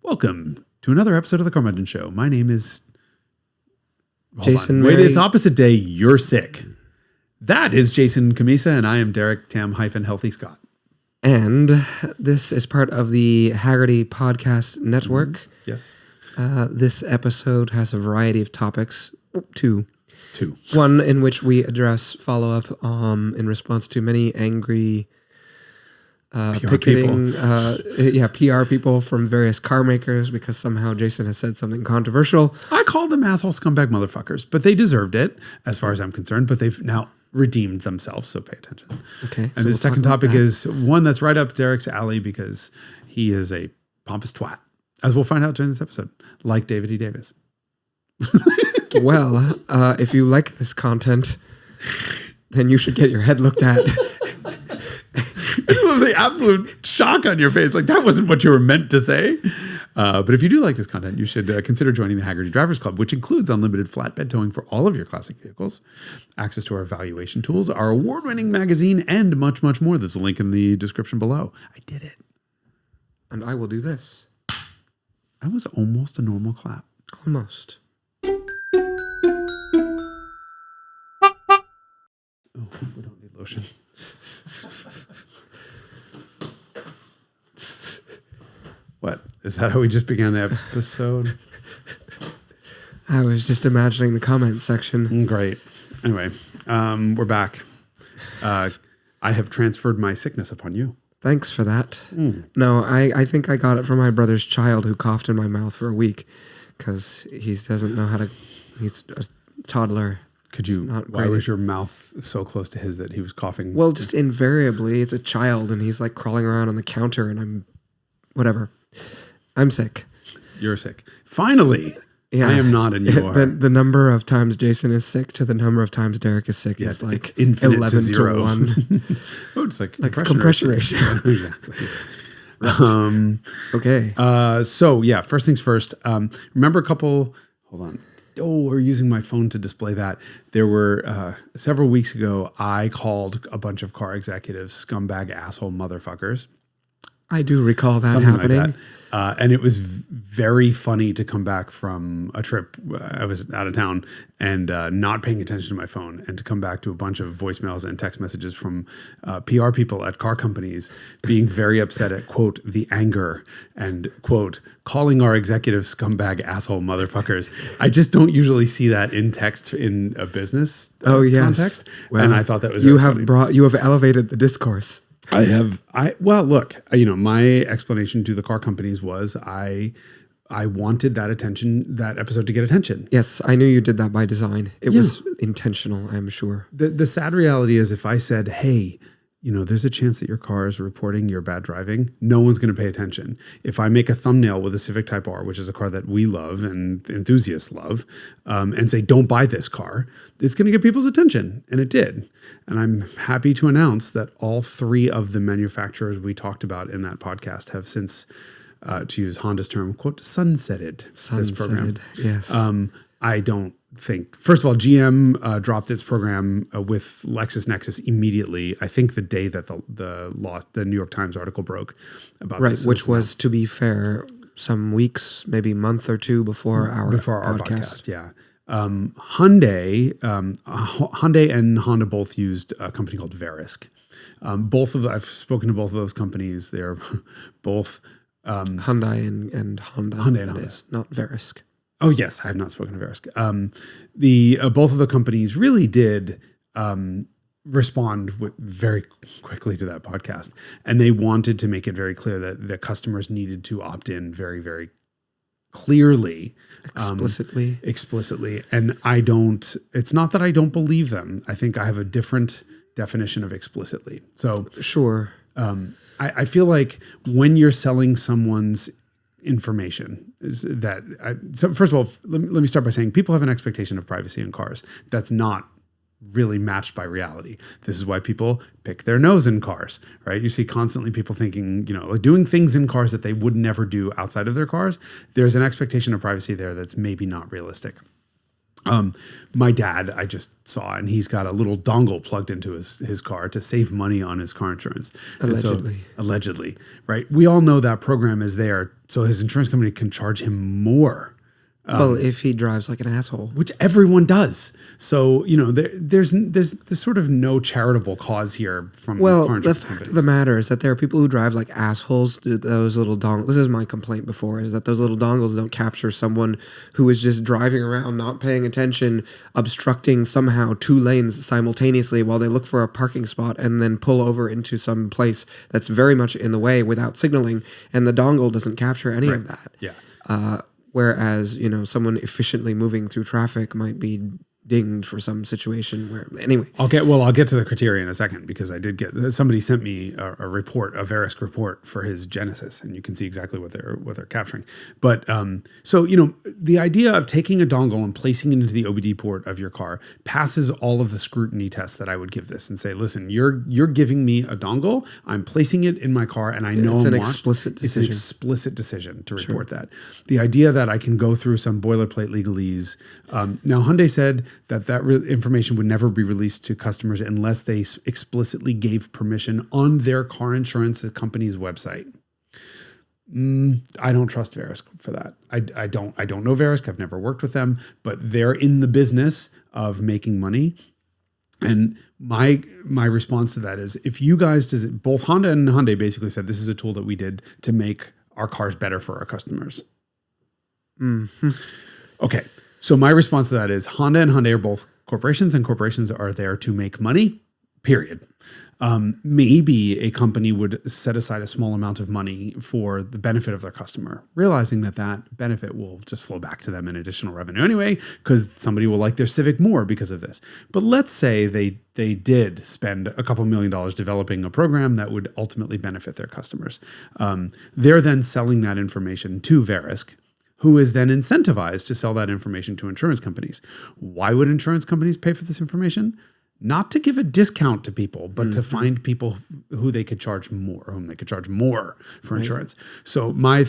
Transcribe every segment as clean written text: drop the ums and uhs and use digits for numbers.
Welcome to another episode of the Carmudgeon Show. My name is Jason. Wait, it's opposite day. You're sick. That is Jason Cammisa, and I am Derek Tam-Healthy Scott. And this is part of the Haggerty Podcast Network. Mm-hmm. Yes. This episode has a variety of topics. Two. One in which we address follow-up in response to many angry picketing, PR people from various car makers because somehow Jason has said something controversial. I called them asshole scumbag motherfuckers, but they deserved it as far as I'm concerned, but they've now redeemed themselves, so pay attention. Okay. And the second topic is one that's right up Derek's alley because he is a pompous twat, as we'll find out during this episode, like David E. Davis. Well, if you like this content, then you should get your head looked at. The absolute shock on your face. Like, that wasn't what you were meant to say. But if you do like this content, you should consider joining the Haggerty Drivers Club, which includes unlimited flatbed towing for all of your classic vehicles, access to our evaluation tools, our award-winning magazine, and much, much more. There's a link in the description below. I did it. And I will do this. That was almost a normal clap. Almost. Oh, we don't need lotion. What? Is that how we just began the episode? I was just imagining the comments section. Great. Anyway, we're back. I have transferred my sickness upon you. Thanks for that. No, I think I got it from my brother's child who coughed in my mouth for a week because he doesn't know how to. He's a toddler. Could you? Why was your mouth so close to his that he was coughing? Well, just invariably, it's a child, and he's like crawling around on the counter, and I'm, whatever. I'm sick. You're sick. Finally, yeah. I am not, and you are. The number of times Jason is sick to the number of times Derek is sick is like it's 11 to 0. 1. Oh, it's like a compression ratio. Exactly. Right. Okay. So yeah, first things first. Remember a couple. Hold on. Oh, we're using my phone to display that. There were several weeks ago, I called a bunch of car executives scumbag asshole motherfuckers. I do recall that happening. Like that. And it was very funny to come back from a trip. I was out of town and not paying attention to my phone, and to come back to a bunch of voicemails and text messages from PR people at car companies being very upset at, quote, the anger and, quote, calling our executives scumbag asshole motherfuckers. I just don't usually see that in text in a business context. Well, and I thought that was you have elevated the discourse. Well, look, my explanation to the car companies was I wanted that episode to get attention. Yes, I knew you did that by design. It was intentional, I'm sure. The sad reality is if I said, hey, there's a chance that your car is reporting your bad driving, no one's going to pay attention. If I make a thumbnail with a Civic Type R, which is a car that we love and enthusiasts love, and say, don't buy this car, it's going to get people's attention. And it did. And I'm happy to announce that all three of the manufacturers we talked about in that podcast have since, to use Honda's term, quote, sunsetted this program. Yes. I don't think, first of all, GM dropped its program with Lexis Nexis immediately. I think the day that the New York Times article broke about this, which was, to be fair, some weeks, maybe a month or two before our podcast. Yeah. Hyundai and Honda both used a company called Verisk. I've spoken to both of those companies. They're both Hyundai and Honda. Hyundai and Honda, not Verisk. Oh yes, I have not spoken to Verisk. Both of the companies really did respond very quickly to that podcast, and they wanted to make it very clear that the customers needed to opt in very, very clearly, explicitly. And it's not that I don't believe them. I think I have a different definition of explicitly. So sure. I feel like when you're selling someone's information so first of all, let me start by saying people have an expectation of privacy in cars that's not really matched by reality. This is why people pick their nose in cars, right? You see constantly people thinking, doing things in cars that they would never do outside of their cars. There's an expectation of privacy there that's maybe not realistic. My dad, I just saw, and he's got a little dongle plugged into his car to save money on his car insurance. Allegedly, right? We all know that program is there, so his insurance company can charge him more. Well, if he drives like an asshole, which everyone does. So, there's sort of no charitable cause here from car insurance the fact of the matter is that there are people who drive like assholes. Those little dongles. This is my complaint before, is that those little dongles don't capture someone who is just driving around, not paying attention, obstructing somehow 2 lanes simultaneously while they look for a parking spot and then pull over into some place that's very much in the way without signaling. And the dongle doesn't capture any of that. Yeah. Whereas, someone efficiently moving through traffic might be dinged for some situation where, anyway. I'll get to the criteria in a second, because I did somebody sent me a report, a Verisk report for his Genesis, and you can see exactly what they're capturing. But so the idea of taking a dongle and placing it into the OBD port of your car passes all of the scrutiny tests that I would give this, and say, listen, you're giving me a dongle, I'm placing it in my car, and I know it's an explicit decision. It's an explicit decision to report that. The idea that I can go through some boilerplate legalese. Now Hyundai said that information would never be released to customers unless they explicitly gave permission on their car insurance company's website. I don't trust Verisk for that. I don't know Verisk. I've never worked with them, but they're in the business of making money. And my response to that is, if you guys both Honda and Hyundai basically said this is a tool that we did to make our cars better for our customers. Mm-hmm. Okay. So my response to that is, Honda and Hyundai are both corporations, and corporations are there to make money, period. Maybe a company would set aside a small amount of money for the benefit of their customer, realizing that benefit will just flow back to them in additional revenue anyway, because somebody will like their Civic more because of this. But let's say they did spend a couple $1 million developing a program that would ultimately benefit their customers. They're then selling that information to Verisk, who is then incentivized to sell that information to insurance companies. Why would insurance companies pay for this information? Not to give a discount to people, but to find people whom they could charge more for insurance. So my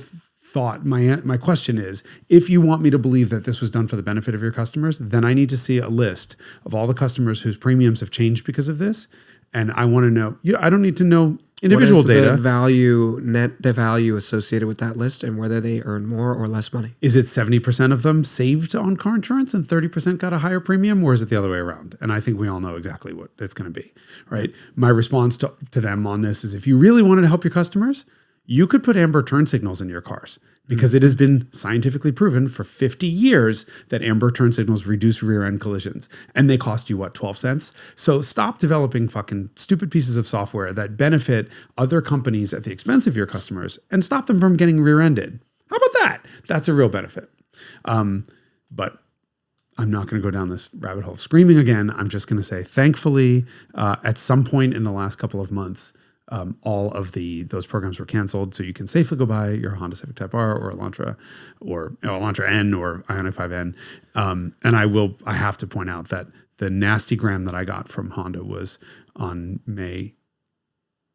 question is, if you want me to believe that this was done for the benefit of your customers, then I need to see a list of all the customers whose premiums have changed because of this. And I want to know, I don't need to know individual data. The value associated with that list, and whether they earn more or less money. Is it 70% of them saved on car insurance and 30% got a higher premium, or is it the other way around? And I think we all know exactly what it's going to be, right? My response to them on this is, if you really wanted to help your customers, you could put amber turn signals in your cars, because it has been scientifically proven for 50 years that amber turn signals reduce rear end collisions, and they cost you 12 cents. So stop developing fucking stupid pieces of software that benefit other companies at the expense of your customers, and stop them from getting rear ended. How about that? That's a real benefit. But I'm not going to go down this rabbit hole of screaming again. I'm just going to say, thankfully, at some point in the last couple of months, all of those programs were canceled, so you can safely go buy your Honda Civic Type R or Elantra N or Ioniq 5N. And I have to point out that the nasty gram that I got from Honda was on May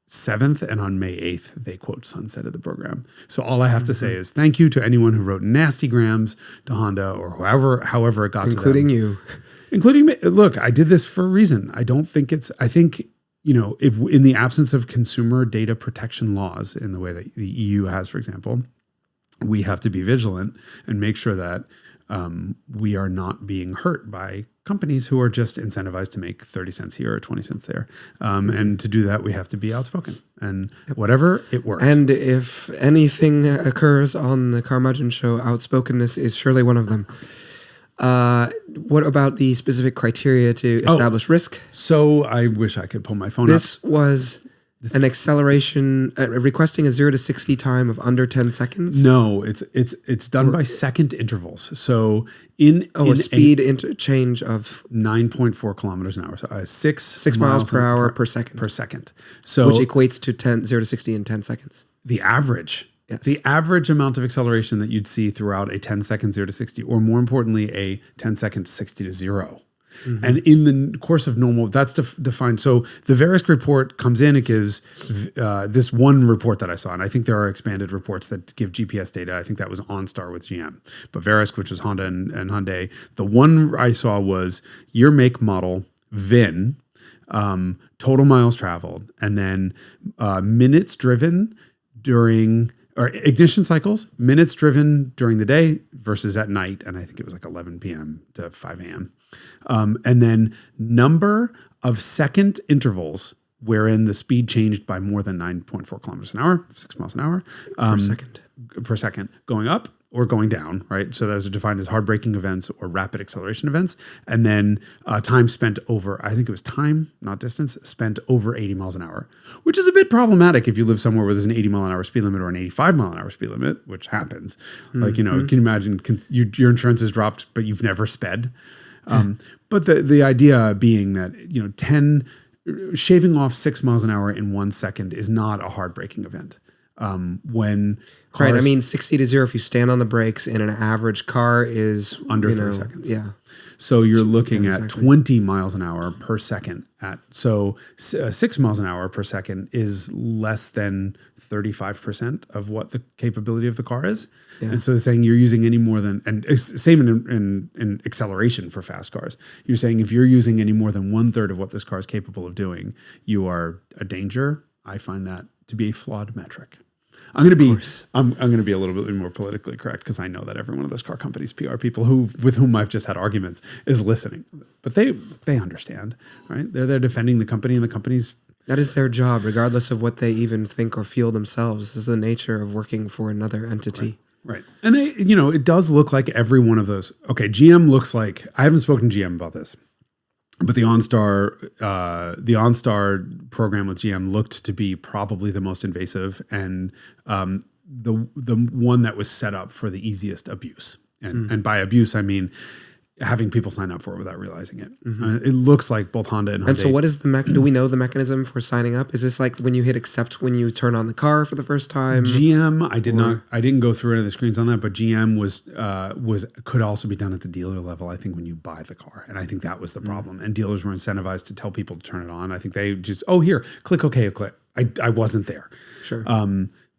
7th, and on May 8th, they quote sunsetted the program. So all I have to say is thank you to anyone who wrote nasty grams to Honda, or however it got to them. Including you. Including me. Look, I did this for a reason. I think, if in the absence of consumer data protection laws in the way that the EU has, for example, we have to be vigilant and make sure that we are not being hurt by companies who are just incentivized to make 30 cents here or 20 cents there. And to do that, we have to be outspoken, and whatever, it works. And if anything occurs on the Carmudgeon show, outspokenness is surely one of them. What about the specific criteria to establish risk? So I wish I could pull my phone up. This was an acceleration, requesting a 0 to 60 time of under 10 seconds? No, it's done by second intervals. So a speed interchange of 9.4 kilometers an hour. So 6 miles per hour per second. Per second. So which equates to 0 to 60 in 10 seconds. The average. Yes. The average amount of acceleration that you'd see throughout a 10-second 0 to 60, or more importantly, a 10-second 60 to 0, And in the course of normal, that's defined. So the Verisk report comes in, it gives this one report that I saw, and I think there are expanded reports that give GPS data. I think that was OnStar with GM. But Verisk, which was Honda and Hyundai, the one I saw was year, make, model, VIN, total miles traveled, and then minutes driven during, or ignition cycles, minutes driven during the day versus at night. And I think it was like 11 p.m. to 5 a.m. And then number of second intervals wherein the speed changed by more than 9.4 kilometers an hour, 6 miles an hour. Per second, going up or going down, right? So those are defined as hard braking events or rapid acceleration events. And then time spent over, I think it was time, not distance, spent over 80 miles an hour, which is a bit problematic if you live somewhere where there's an 80 mile an hour speed limit or an 85 mile an hour speed limit, which happens. Like, can you imagine your insurance is dropped, but you've never sped? But the idea being that, shaving off 6 miles an hour in 1 second is not a hard braking event. When cars, right, I mean 60 to 0 if you stand on the brakes in an average car is under 3 seconds. Yeah. So you're looking at 20 miles an hour per second. 6 miles an hour per second is less than 35% of what the capability of the car is. Yeah. And so they're saying you're using any more than, and same in acceleration for fast cars. You're saying if you're using any more than 1/3 of what this car is capable of doing, you are a danger. I find that to be a flawed metric. I'm going to be a little bit more politically correct because I know that every one of those car companies, PR people with whom I've just had arguments, is listening. But they understand, right? They're defending the company, and the company's, that is their job, regardless of what they even think or feel themselves. This is the nature of working for another entity. Right. And it does look like every one of those. Okay, GM looks like, I haven't spoken to GM about this, but the OnStar program with GM looked to be probably the most invasive and the one that was set up for the easiest abuse. And by abuse, I mean having people sign up for it without realizing it. It looks like both Honda and Hyundai. And so what is do we know the mechanism for signing up? Is this like when you hit accept when you turn on the car for the first time? GM, I didn't go through any of the screens on that, but GM could also be done at the dealer level, I think, when you buy the car. And I think that was the problem. And dealers were incentivized to tell people to turn it on. I think they just, here, click OK, click. I wasn't there. Sure.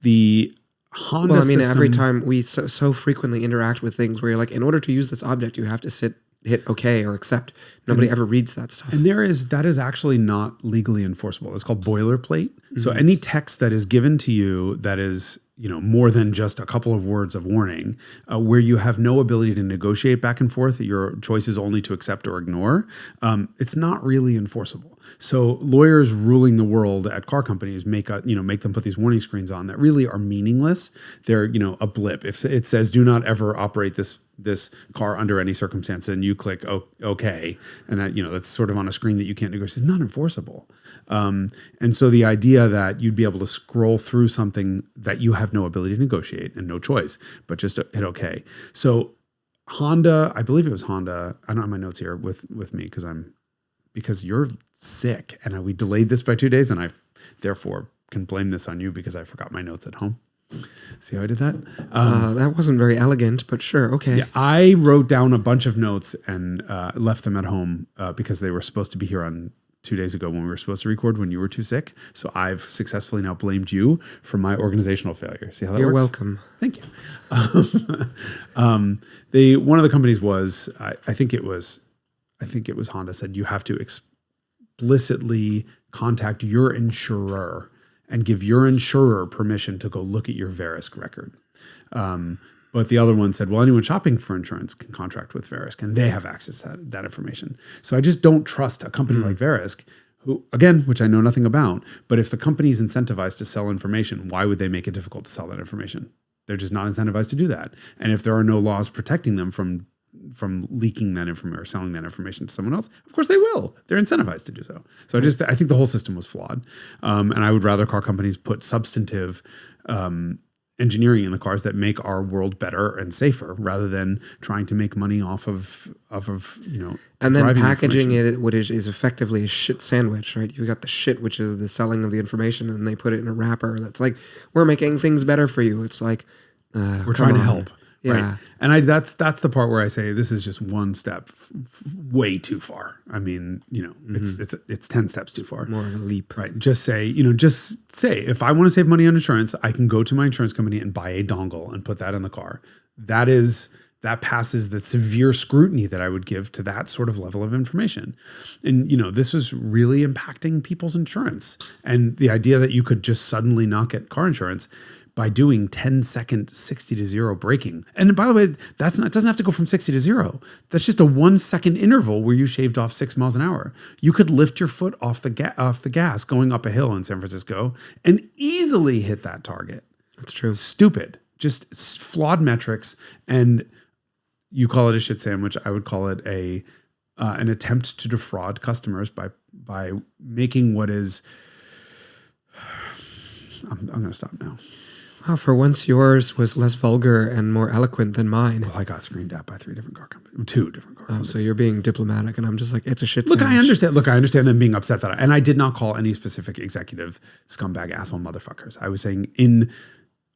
The Honda system, every time we so frequently interact with things where you're like, in order to use this object, you have to hit OK or accept. Nobody ever reads that stuff. And that is actually not legally enforceable. It's called boilerplate. So any text that is given to you that is, more than just a couple of words of warning, where you have no ability to negotiate back and forth, your choice is only to accept or ignore, it's not really enforceable. So lawyers ruling the world at car companies make them put these warning screens on that really are meaningless. They're, a blip. If it says do not ever operate this car under any circumstance, and you click OK, and that, that's sort of on a screen that you can't negotiate, it's not enforceable. And so the idea that you'd be able to scroll through something that you have no ability to negotiate and no choice, but just hit OK. So Honda, I believe it was Honda. I don't have my notes here with me because you're sick, and we delayed this by 2 days, and I therefore can blame this on you because I forgot my notes at home. See how I did that? That wasn't very elegant, but sure. Okay. Yeah, I wrote down a bunch of notes and left them at home because they were supposed to be here on 2 days ago when we were supposed to record when you were too sick. So I've successfully now blamed you for my organizational failure. See how that works? You're welcome. Thank you. One of the companies was, I think it was Honda, said you have to explicitly contact your insurer and give your insurer permission to go look at your Verisk record. But the other one said, well, anyone shopping for insurance can contract with Verisk, and they have access to that information. So I just don't trust a company like Verisk, who, again, which I know nothing about, but if the company is incentivized to sell information, why would they make it difficult to sell that information? They're just not incentivized to do that. And if there are no laws protecting them from leaking that information or selling that information to someone else, of course they will. They're incentivized to do so. So I think the whole system was flawed. And I would rather car companies put substantive engineering in the cars that make our world better and safer, rather than trying to make money off of and then packaging it, what is effectively a shit sandwich, right? You got the shit, which is the selling of the information, and they put it in a wrapper that's like, we're making things better for you. It's like we're trying to help. Yeah. Right? that's the part where I say this is just one step way too far. I mean, it's 10 steps too far. More of a leap. Right. Just say if I want to save money on insurance, I can go to my insurance company and buy a dongle and put that in the car. That passes the severe scrutiny that I would give to that sort of level of information. And, this was really impacting people's insurance. And the idea that you could just suddenly not get car insurance by doing 10-second 60 to 0 braking. And by the way, it doesn't have to go from 60 to 0. That's just a 1 second interval where you shaved off 6 miles an hour. You could lift your foot off the gas going up a hill in San Francisco and easily hit that target. That's true. Stupid. Just flawed metrics. And you call it a shit sandwich. I would call it an attempt to defraud customers by making what is. I'm going to stop now. Wow, for once yours was less vulgar and more eloquent than mine. Well, I got screamed at by 2 different car companies. So you're being diplomatic, and I'm just like, it's a shit Look, sandwich. I understand them being upset and I did not call any specific executive scumbag asshole motherfuckers. I was saying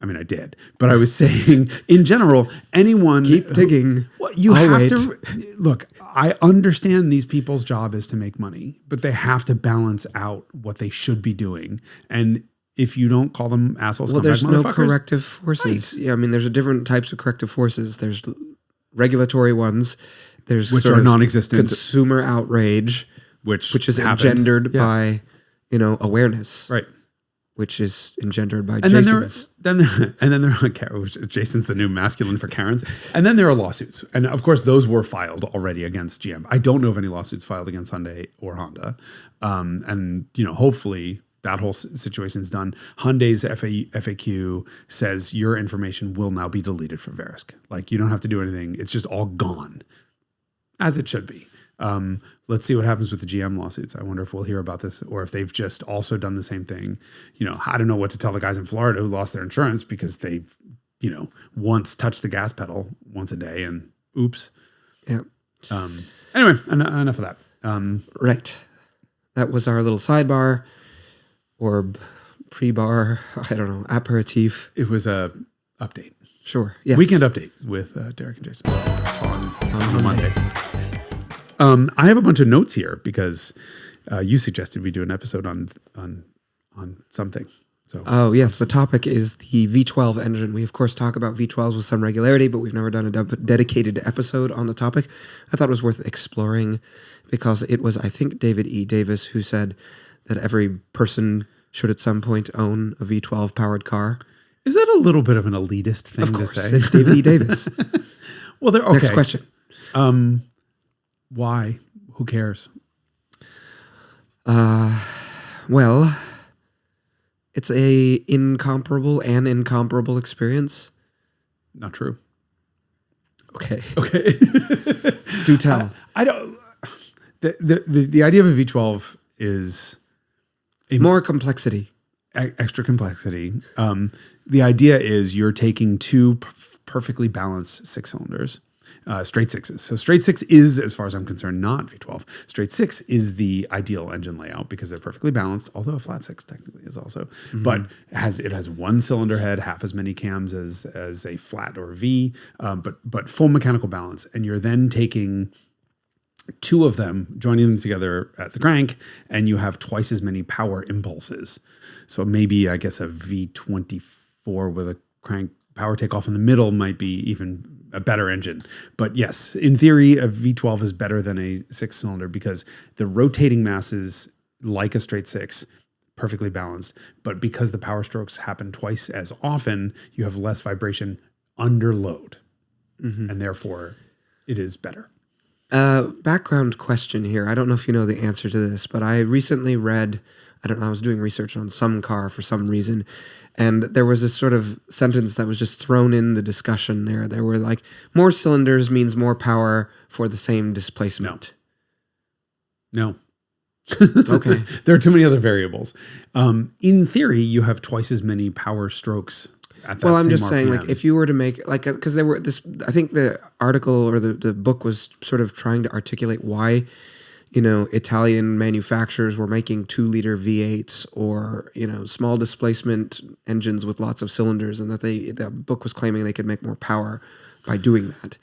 I did, but I was saying in general, anyone keep digging. Look, I understand these people's job is to make money, but they have to balance out what they should be doing. And if you don't call them assholes, there's no corrective forces. Right. Yeah, there's different types of corrective forces. There's regulatory ones. There's which are non-existent. Consumer outrage, which is engendered by, awareness. Right. Which is engendered by and Jason's. Then there are Jason's the new masculine for Karens. And then there are lawsuits. And of course, those were filed already against GM. I don't know of any lawsuits filed against Hyundai or Honda. Hopefully that whole situation is done. Hyundai's FAQ says your information will now be deleted from Verisk. Like, you don't have to do anything. It's just all gone, as it should be. Let's see what happens with the GM lawsuits. I wonder if we'll hear about this or if they've just also done the same thing. I don't know what to tell the guys in Florida who lost their insurance because they, once touched the gas pedal once a day and oops. Yeah. Anyway, enough of that. Right. That was our little sidebar or pre-bar. I don't know. Aperitif. It was a update. Sure. Yes. Weekend update with Derek and Jason on Monday. I have a bunch of notes here because you suggested we do an episode on something. So, oh yes, the topic is the V12 engine. We of course talk about V12s with some regularity, but we've never done a dedicated episode on the topic. I thought it was worth exploring because it was, I think, David E. Davis who said that every person should at some point own a V12 powered car. Is that a little bit of an elitist thing to say? Of course, it's David E. Davis. Well, okay. Next question. Why? Who cares? Well, it's an incomparable experience. Not true. Okay. Do tell. I don't. The idea of a V12 is more complexity, extra complexity. The idea is you're taking two perfectly balanced 6-cylinders. Straight sixes. So straight six is, as far as I'm concerned, not V12. Straight six is the ideal engine layout because they're perfectly balanced, although a flat six technically is also. Mm-hmm. But it has one cylinder head, half as many cams as a flat or a V, but full mechanical balance. And you're then taking two of them, joining them together at the crank, and you have twice as many power impulses. So maybe, I guess, a V24 with a crank power takeoff in the middle might be even a better engine. But yes, in theory, a V12 is better than a 6-cylinder because the rotating mass is like a straight six, perfectly balanced. But because the power strokes happen twice as often, you have less vibration under load. Mm-hmm. And therefore, it is better. Background question here. I don't know if you know the answer to this, but I recently read, I was doing research on some car for some reason, and there was this sort of sentence that was just thrown in the discussion there. There were like, more cylinders means more power for the same displacement. No. Okay. There are too many other variables. In theory, you have twice as many power strokes at that Well, I'm same just RPM. saying, like, if you were to make, like, because there were this, I think the article or the book was sort of trying to articulate why, Italian manufacturers were making 2-liter V8s or, small displacement engines with lots of cylinders, and that the book was claiming they could make more power by doing that.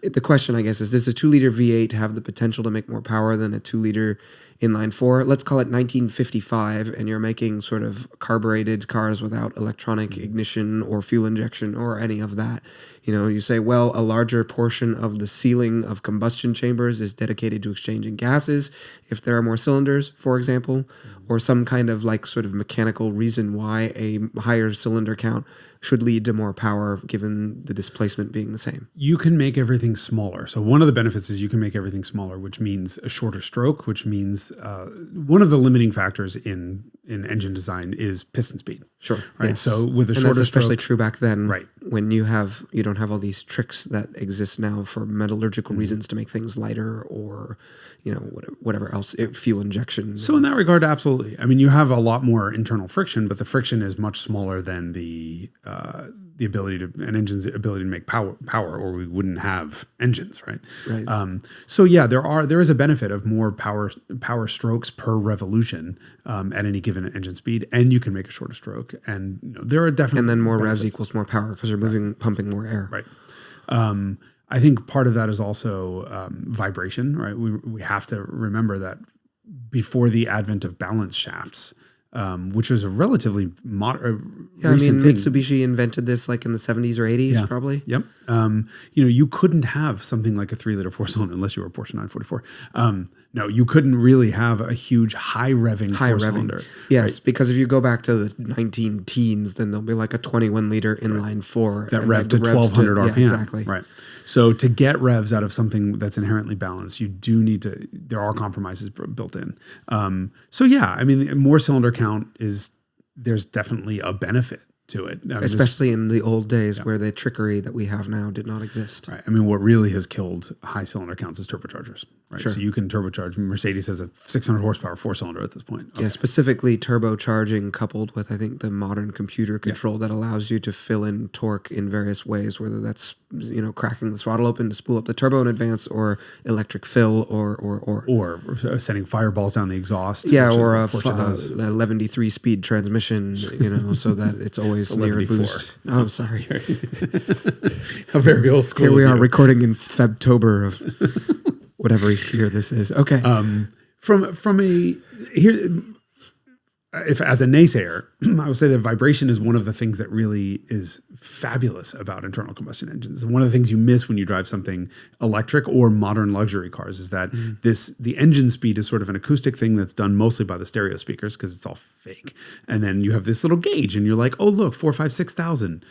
The question, I guess, is does a 2-liter V8 have the potential to make more power than a 2-liter inline 4? Let's call it 1955, and you're making sort of carbureted cars without electronic ignition or fuel injection or any of that. You say, well, a larger portion of the sealing of combustion chambers is dedicated to exchanging gases if there are more cylinders, for example, or some kind of like sort of mechanical reason why a higher cylinder count should lead to more power given the displacement being the same. You can make everything smaller. So one of the benefits is you can make everything smaller, which means a shorter stroke, which means one of the limiting factors in engine design is piston speed. Sure. Right. Yes. So with a and shorter that's especially stroke, true back then. Right. When you don't have all these tricks that exist now for metallurgical reasons to make things lighter or, whatever else, fuel injection. So in that regard, absolutely. I mean, you have a lot more internal friction, but the friction is much smaller than the an engine's ability to make power, or we wouldn't have engines, right? Right. So yeah, there is a benefit of more power strokes per revolution at any given engine speed, and you can make a shorter stroke, and there are definitely and then more benefits. revs equals more power because you're pumping more air. Right. I think part of that is also vibration, right? We have to remember that before the advent of balance shafts, which was a relatively recent thing. Mitsubishi invented this like in the 70s or 80s, probably. Yep. You couldn't have something like a 3-liter 4-cylinder unless you were a Porsche 944. No, you couldn't really have a huge high revving 4-cylinder. Yes, right? Because if you go back to the 19 teens, then there'll be like a 21-liter inline 4 that revved to 1,200 RPM. Yeah, exactly. Right. So to get revs out of something that's inherently balanced, you do need to. There are compromises built in. So yeah, I mean, more cylinder count there's definitely a benefit to it, especially in the old days where the trickery that we have now did not exist. Right. I mean, what really has killed high cylinder counts is turbochargers. Right. Sure. So you can turbocharge. Mercedes has a 600 horsepower 4-cylinder at this point. Okay. Yeah, specifically turbocharging coupled with, I think, the modern computer control that allows you to fill in torque in various ways, whether that's cracking the throttle open to spool up the turbo in advance, or electric fill, or sending fireballs down the exhaust. Yeah, or a 11D3 speed transmission, so that it's always near a boost. Oh, sorry. How very old school. Here we are recording in Febtober of whatever year this is. Okay. If as a naysayer, I would say that vibration is one of the things that really is fabulous about internal combustion engines. One of the things you miss when you drive something electric or modern luxury cars is that the engine speed is sort of an acoustic thing that's done mostly by the stereo speakers because it's all fake. And then you have this little gauge and you're like, oh, look, 4, 5, 6,000.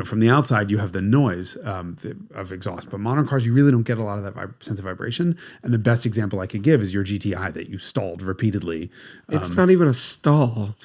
From the outside, you have the noise of exhaust. But modern cars, you really don't get a lot of that sense of vibration. And the best example I could give is your GTI that you stalled repeatedly. It's not even a stall.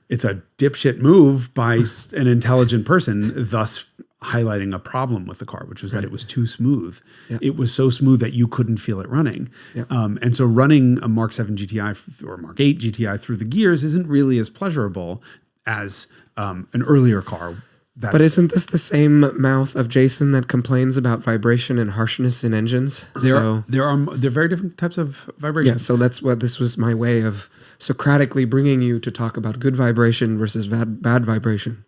It's a dipshit move by an intelligent person, thus highlighting a problem with the car, which was that it was too smooth. Yeah. It was so smooth that you couldn't feel it running. Yeah. And so running a Mark 7 GTI or Mark 8 GTI through the gears isn't really as pleasurable as an earlier car. But isn't this the same mouth of Jason that complains about vibration and harshness in engines? There are very different types of vibration. Yeah, so that's what this was my way of Socratically bringing you to talk about good vibration versus bad vibration.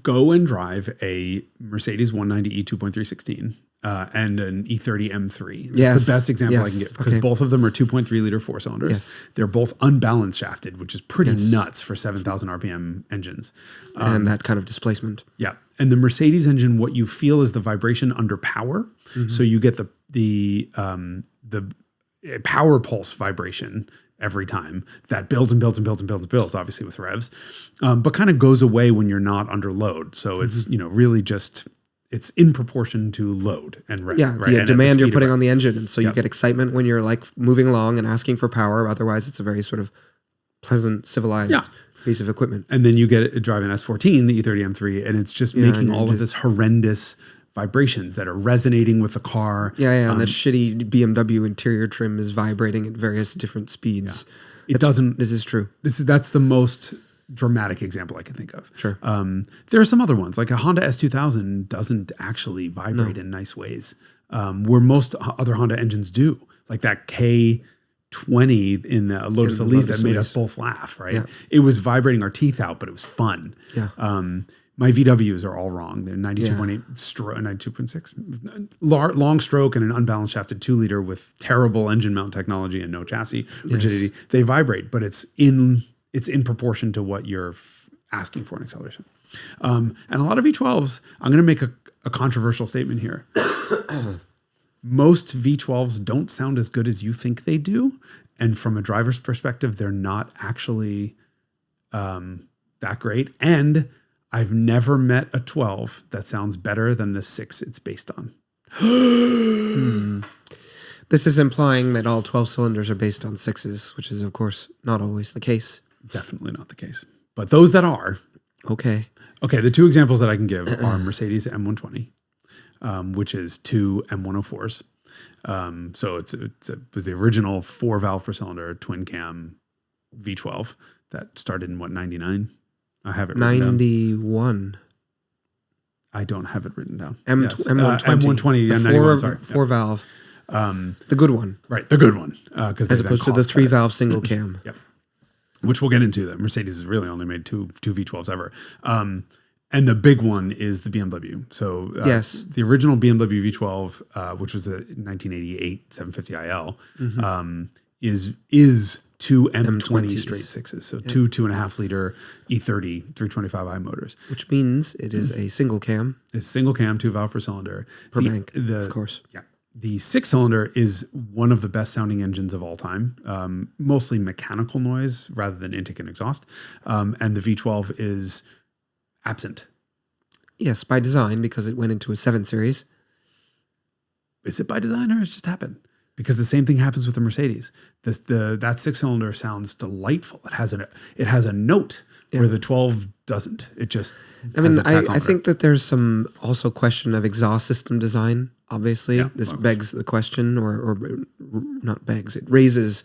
Go and drive a Mercedes 190e 2.316 and an E30 M3. That's the best example I can give because both of them are 2.3 liter 4-cylinders. Yes. They're both unbalanced shafted, which is pretty nuts for 7,000 RPM engines. And that kind of displacement. Yeah. And the Mercedes engine, what you feel is the vibration under power. Mm-hmm. So you get the power pulse vibration every time that builds and builds and builds and builds and builds, obviously with revs, but kind of goes away when you're not under load. So it's, really just, it's in proportion to load and rev. Yeah, right? the and demand you're putting on the engine. And so you get excitement when you're like moving along and asking for power. Otherwise, it's a very sort of pleasant, civilized piece of equipment. And then you get it driving S14, the E30 M3, and it's just making all of this horrendous vibrations that are resonating with the car. Yeah, and that shitty BMW interior trim is vibrating at various different speeds. Yeah. This is true. That's the most dramatic example I can think of. Sure. There are some other ones, like a Honda S2000 doesn't actually vibrate in nice ways, where most other Honda engines do. Like that K20 in the Lotus Elise that made us both laugh, right? Yeah. It was vibrating our teeth out, but it was fun. Yeah. My VWs are all wrong. They're 92.8 stroke, 92.6 long stroke and an unbalanced shafted 2-liter with terrible engine mount technology and no chassis rigidity. Yes. They vibrate, but it's in proportion to what you're asking for in acceleration. And a lot of V12s, I'm going to make a controversial statement here. Most V12s don't sound as good as you think they do. And from a driver's perspective, they're not actually that great. And I've never met a 12 that sounds better than the 6 it's based on. This is implying that all 12 cylinders are based on 6s, which is, of course, not always the case. Definitely not the case. But those that are. Okay. Okay, the two examples that I can give are Mercedes M120, which is 2 M104s. So it was the original 4-valve per cylinder twin cam V12 that started in 99? I have it written 91. Down. I don't have it written down. M120. M120, M91, sorry. 4-valve. The good one. Right, the good one. As opposed to the 3-valve single cam. Yep. Which we'll get into. That Mercedes has really only made two V12s ever. And the big one is the BMW. So yes, the original BMW V12, which was the 1988 750iL, is two M20 straight 6s. So two 2.5 liter E30 325i motors. Which means it is a single cam. It's single cam, 2-valve per cylinder. Per bank, of course. Yeah. The 6-cylinder is one of the best sounding engines of all time, mostly mechanical noise rather than intake and exhaust. And the V12 is absent. Yes, by design, because it went into a 7 Series. Is it by design or it just happened? Because the same thing happens with the Mercedes. That 6-cylinder sounds delightful. It has a note where the 12 doesn't. It just. I think that there's some also question of exhaust system design. Obviously, this begs the question, or not begs. It raises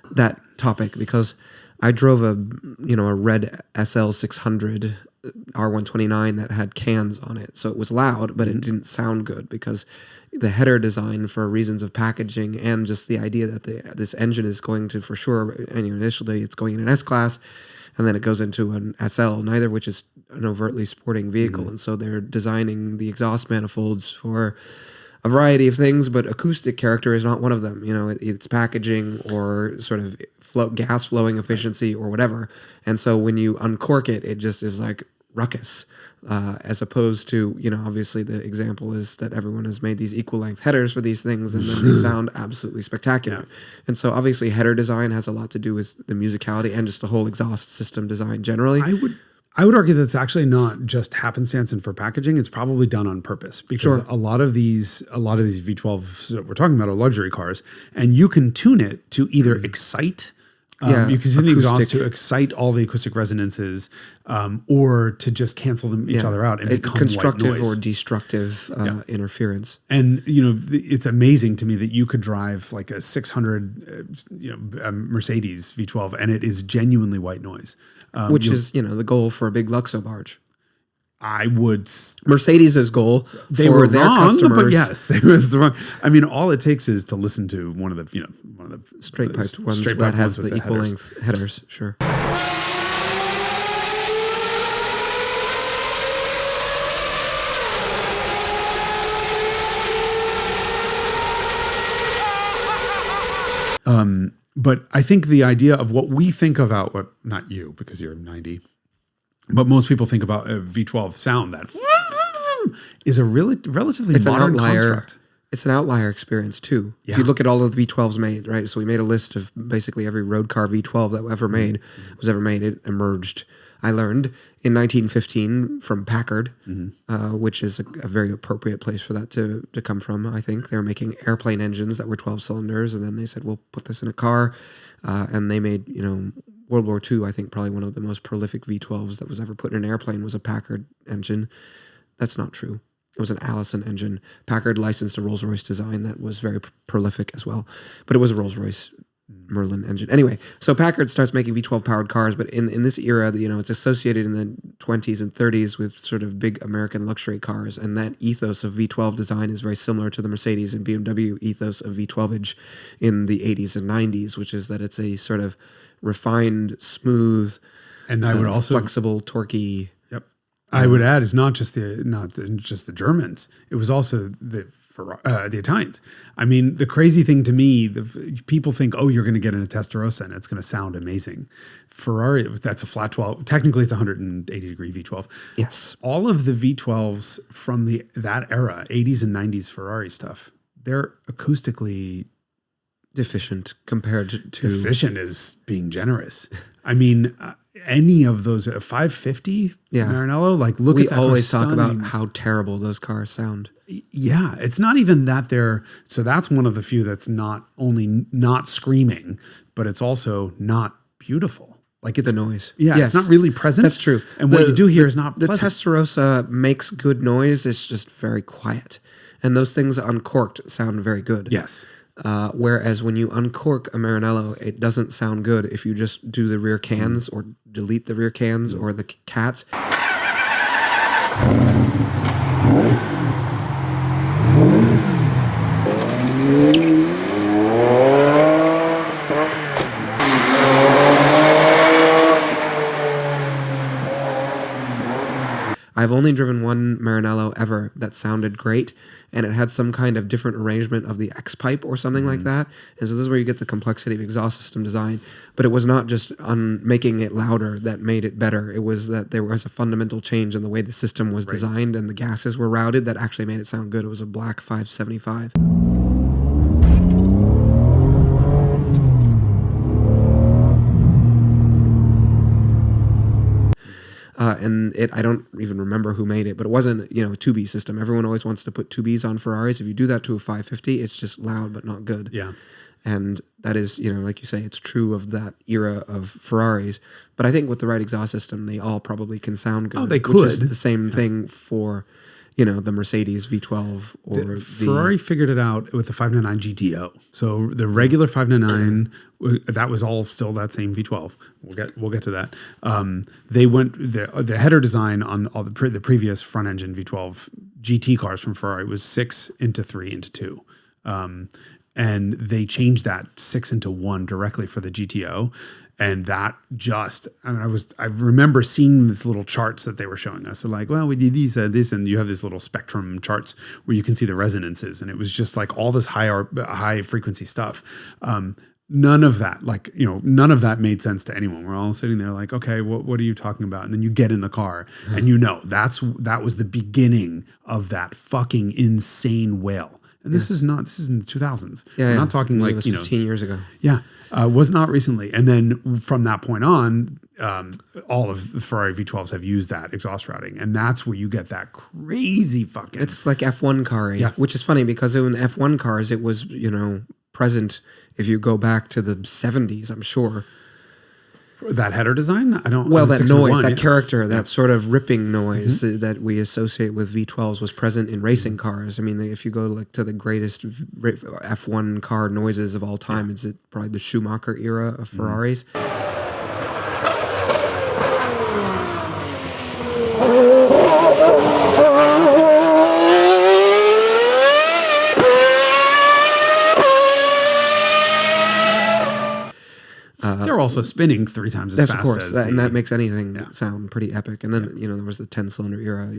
that topic because I drove a red SL 600 R129 that had cans on it, so it was loud, but it didn't sound good because the header design, for reasons of packaging and just the idea that this engine is going to, for sure, initially it's going in an S class, and then it goes into an SL, neither of which is an overtly sporting vehicle, and so they're designing the exhaust manifolds for a variety of things, but acoustic character is not one of them. It's packaging or sort of gas flowing efficiency or whatever. And so when you uncork it, it just is like ruckus, as opposed to, obviously the example is that everyone has made these equal length headers for these things and then they sound absolutely spectacular. Yeah. And so obviously header design has a lot to do with the musicality and just the whole exhaust system design generally. I would argue that's actually not just happenstance and for packaging. It's probably done on purpose because a lot of these V12s that we're talking about are luxury cars, and you can tune it to either excite. You can tune the exhaust to excite all the acoustic resonances, or to just cancel each other out and become constructive white noise. or destructive interference. And it's amazing to me that you could drive like a 600, a Mercedes V12, and it is genuinely white noise. Which is, the goal for a big Luxo barge. I would. Mercedes' goal they for were their wrong, customers. But yes, they was wrong. I mean, all it takes is to listen to one of the straight piped ones that has the equal length headers. Sure. But I think the idea of what we think about, not you because you're 90, but most people think about a V12 sound that is a relatively modern construct. It's an outlier experience too. Yeah. If you look at all of the V12s made, right? So we made a list of basically every road car V12 that was ever made. It emerged, I learned, in 1915 from Packard, which is a very appropriate place for that to come from, I think. They were making airplane engines that were 12 cylinders, and then they said, we'll put this in a car. And they made, World War II, I think probably one of the most prolific V12s that was ever put in an airplane was a Packard engine. That's not true. It was an Allison engine. Packard licensed a Rolls-Royce design that was very prolific as well. But it was a Rolls-Royce Merlin engine. Anyway, so Packard starts making V12 powered cars, but in this era, it's associated in the 20s and 30s with sort of big American luxury cars, and that ethos of V12 design is very similar to the Mercedes and BMW ethos of V12age in the 80s and 90s, which is that it's a sort of refined, smooth, and I would also flexible, torquey. Yep. I would add, it's not just the Germans. It was also the Italians. I mean, the crazy thing to me, people think, oh, you're going to get in a Testarossa and it's going to sound amazing. Ferrari, that's a flat 12. Technically, it's 180 degree V12. Yes. All of the V12s from that era, 80s and 90s Ferrari stuff, they're acoustically deficient compared to deficient is being generous. I mean, any of those 550 Maranello, like look at that. We always talk about how terrible those cars sound. Yeah, it's not even that so that's one of the few that's not only not screaming, but it's also not beautiful. Like it's the noise. Yeah, yes. It's not really present. That's true. And what you do here is not the pleasant. Testarossa makes good noise. It's just very quiet. And those things uncorked sound very good. Yes. Whereas when you uncork a Maranello, it doesn't sound good if you just do the rear cans or delete the rear cans or the cats. I've only driven one Maranello ever that sounded great, and it had some kind of different arrangement of the X pipe or something like that. And so this is where you get the complexity of exhaust system design. But it was not just on making it louder that made it better. It was that there was a fundamental change in the way the system was designed and the gases were routed that actually made it sound good. It was a black 575. And I don't even remember who made it, but it wasn't, a 2B system. Everyone always wants to put 2Bs on Ferraris. If you do that to a 550, it's just loud but not good. Yeah. And that is, like you say, it's true of that era of Ferraris. But I think with the right exhaust system, they all probably can sound good. Oh, they could. Which is the same thing for, the Mercedes V12 or Ferrari figured it out with the 599 GTO. So the regular 599, that was all still that same V12. We'll get to that. They went the header design on all the previous front engine V12 GT cars from Ferrari was 6 into 3 into 2. And they changed that 6 into 1 directly for the GTO. And that I remember seeing these little charts that they were showing us. So like, well, we did this, and you have these little spectrum charts where you can see the resonances. And it was just like all this high frequency stuff. None of that made sense to anyone. We're all sitting there like, okay, what are you talking about? And then you get in the car and that was the beginning of that fucking insane wail. And this is in the 2000s. Yeah, I'm not talking like, it was 15 years ago. Yeah. Was not recently. And then from that point on, all of the Ferrari V12s have used that exhaust routing. And that's where you get that crazy fucking... It's like F1 car, which is funny because in F1 cars, it was, present if you go back to the 70s, I'm sure. That header design? I don't... Well, that noise, that character, that sort of ripping noise that we associate with V12s was present in racing cars. I mean, if you go to the greatest F1 car noises of all time, it's probably the Schumacher era of Ferraris. They're also spinning 3 times as fast. Of course, and that makes anything sound pretty epic. And then there was the 10-cylinder era.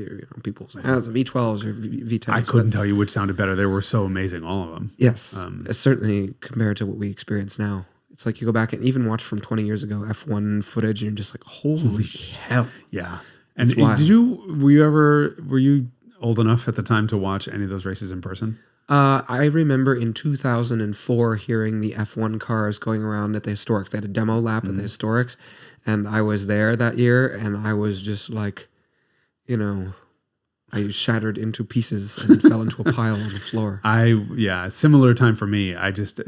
People saying, "Oh, it's a V12s or V10s." I couldn't tell you which sounded better. They were so amazing, all of them. Yes, certainly compared to what we experience now. It's like you go back and even watch from 20 years ago F1 footage, and you're just like, "Holy hell!" Yeah. And were you old enough at the time to watch any of those races in person? I remember in 2004 hearing the F1 cars going around at the Historics. They had a demo lap at the Historics, and I was there that year, and I was just like, I shattered into pieces and fell into a pile on the floor. Similar time for me. I just,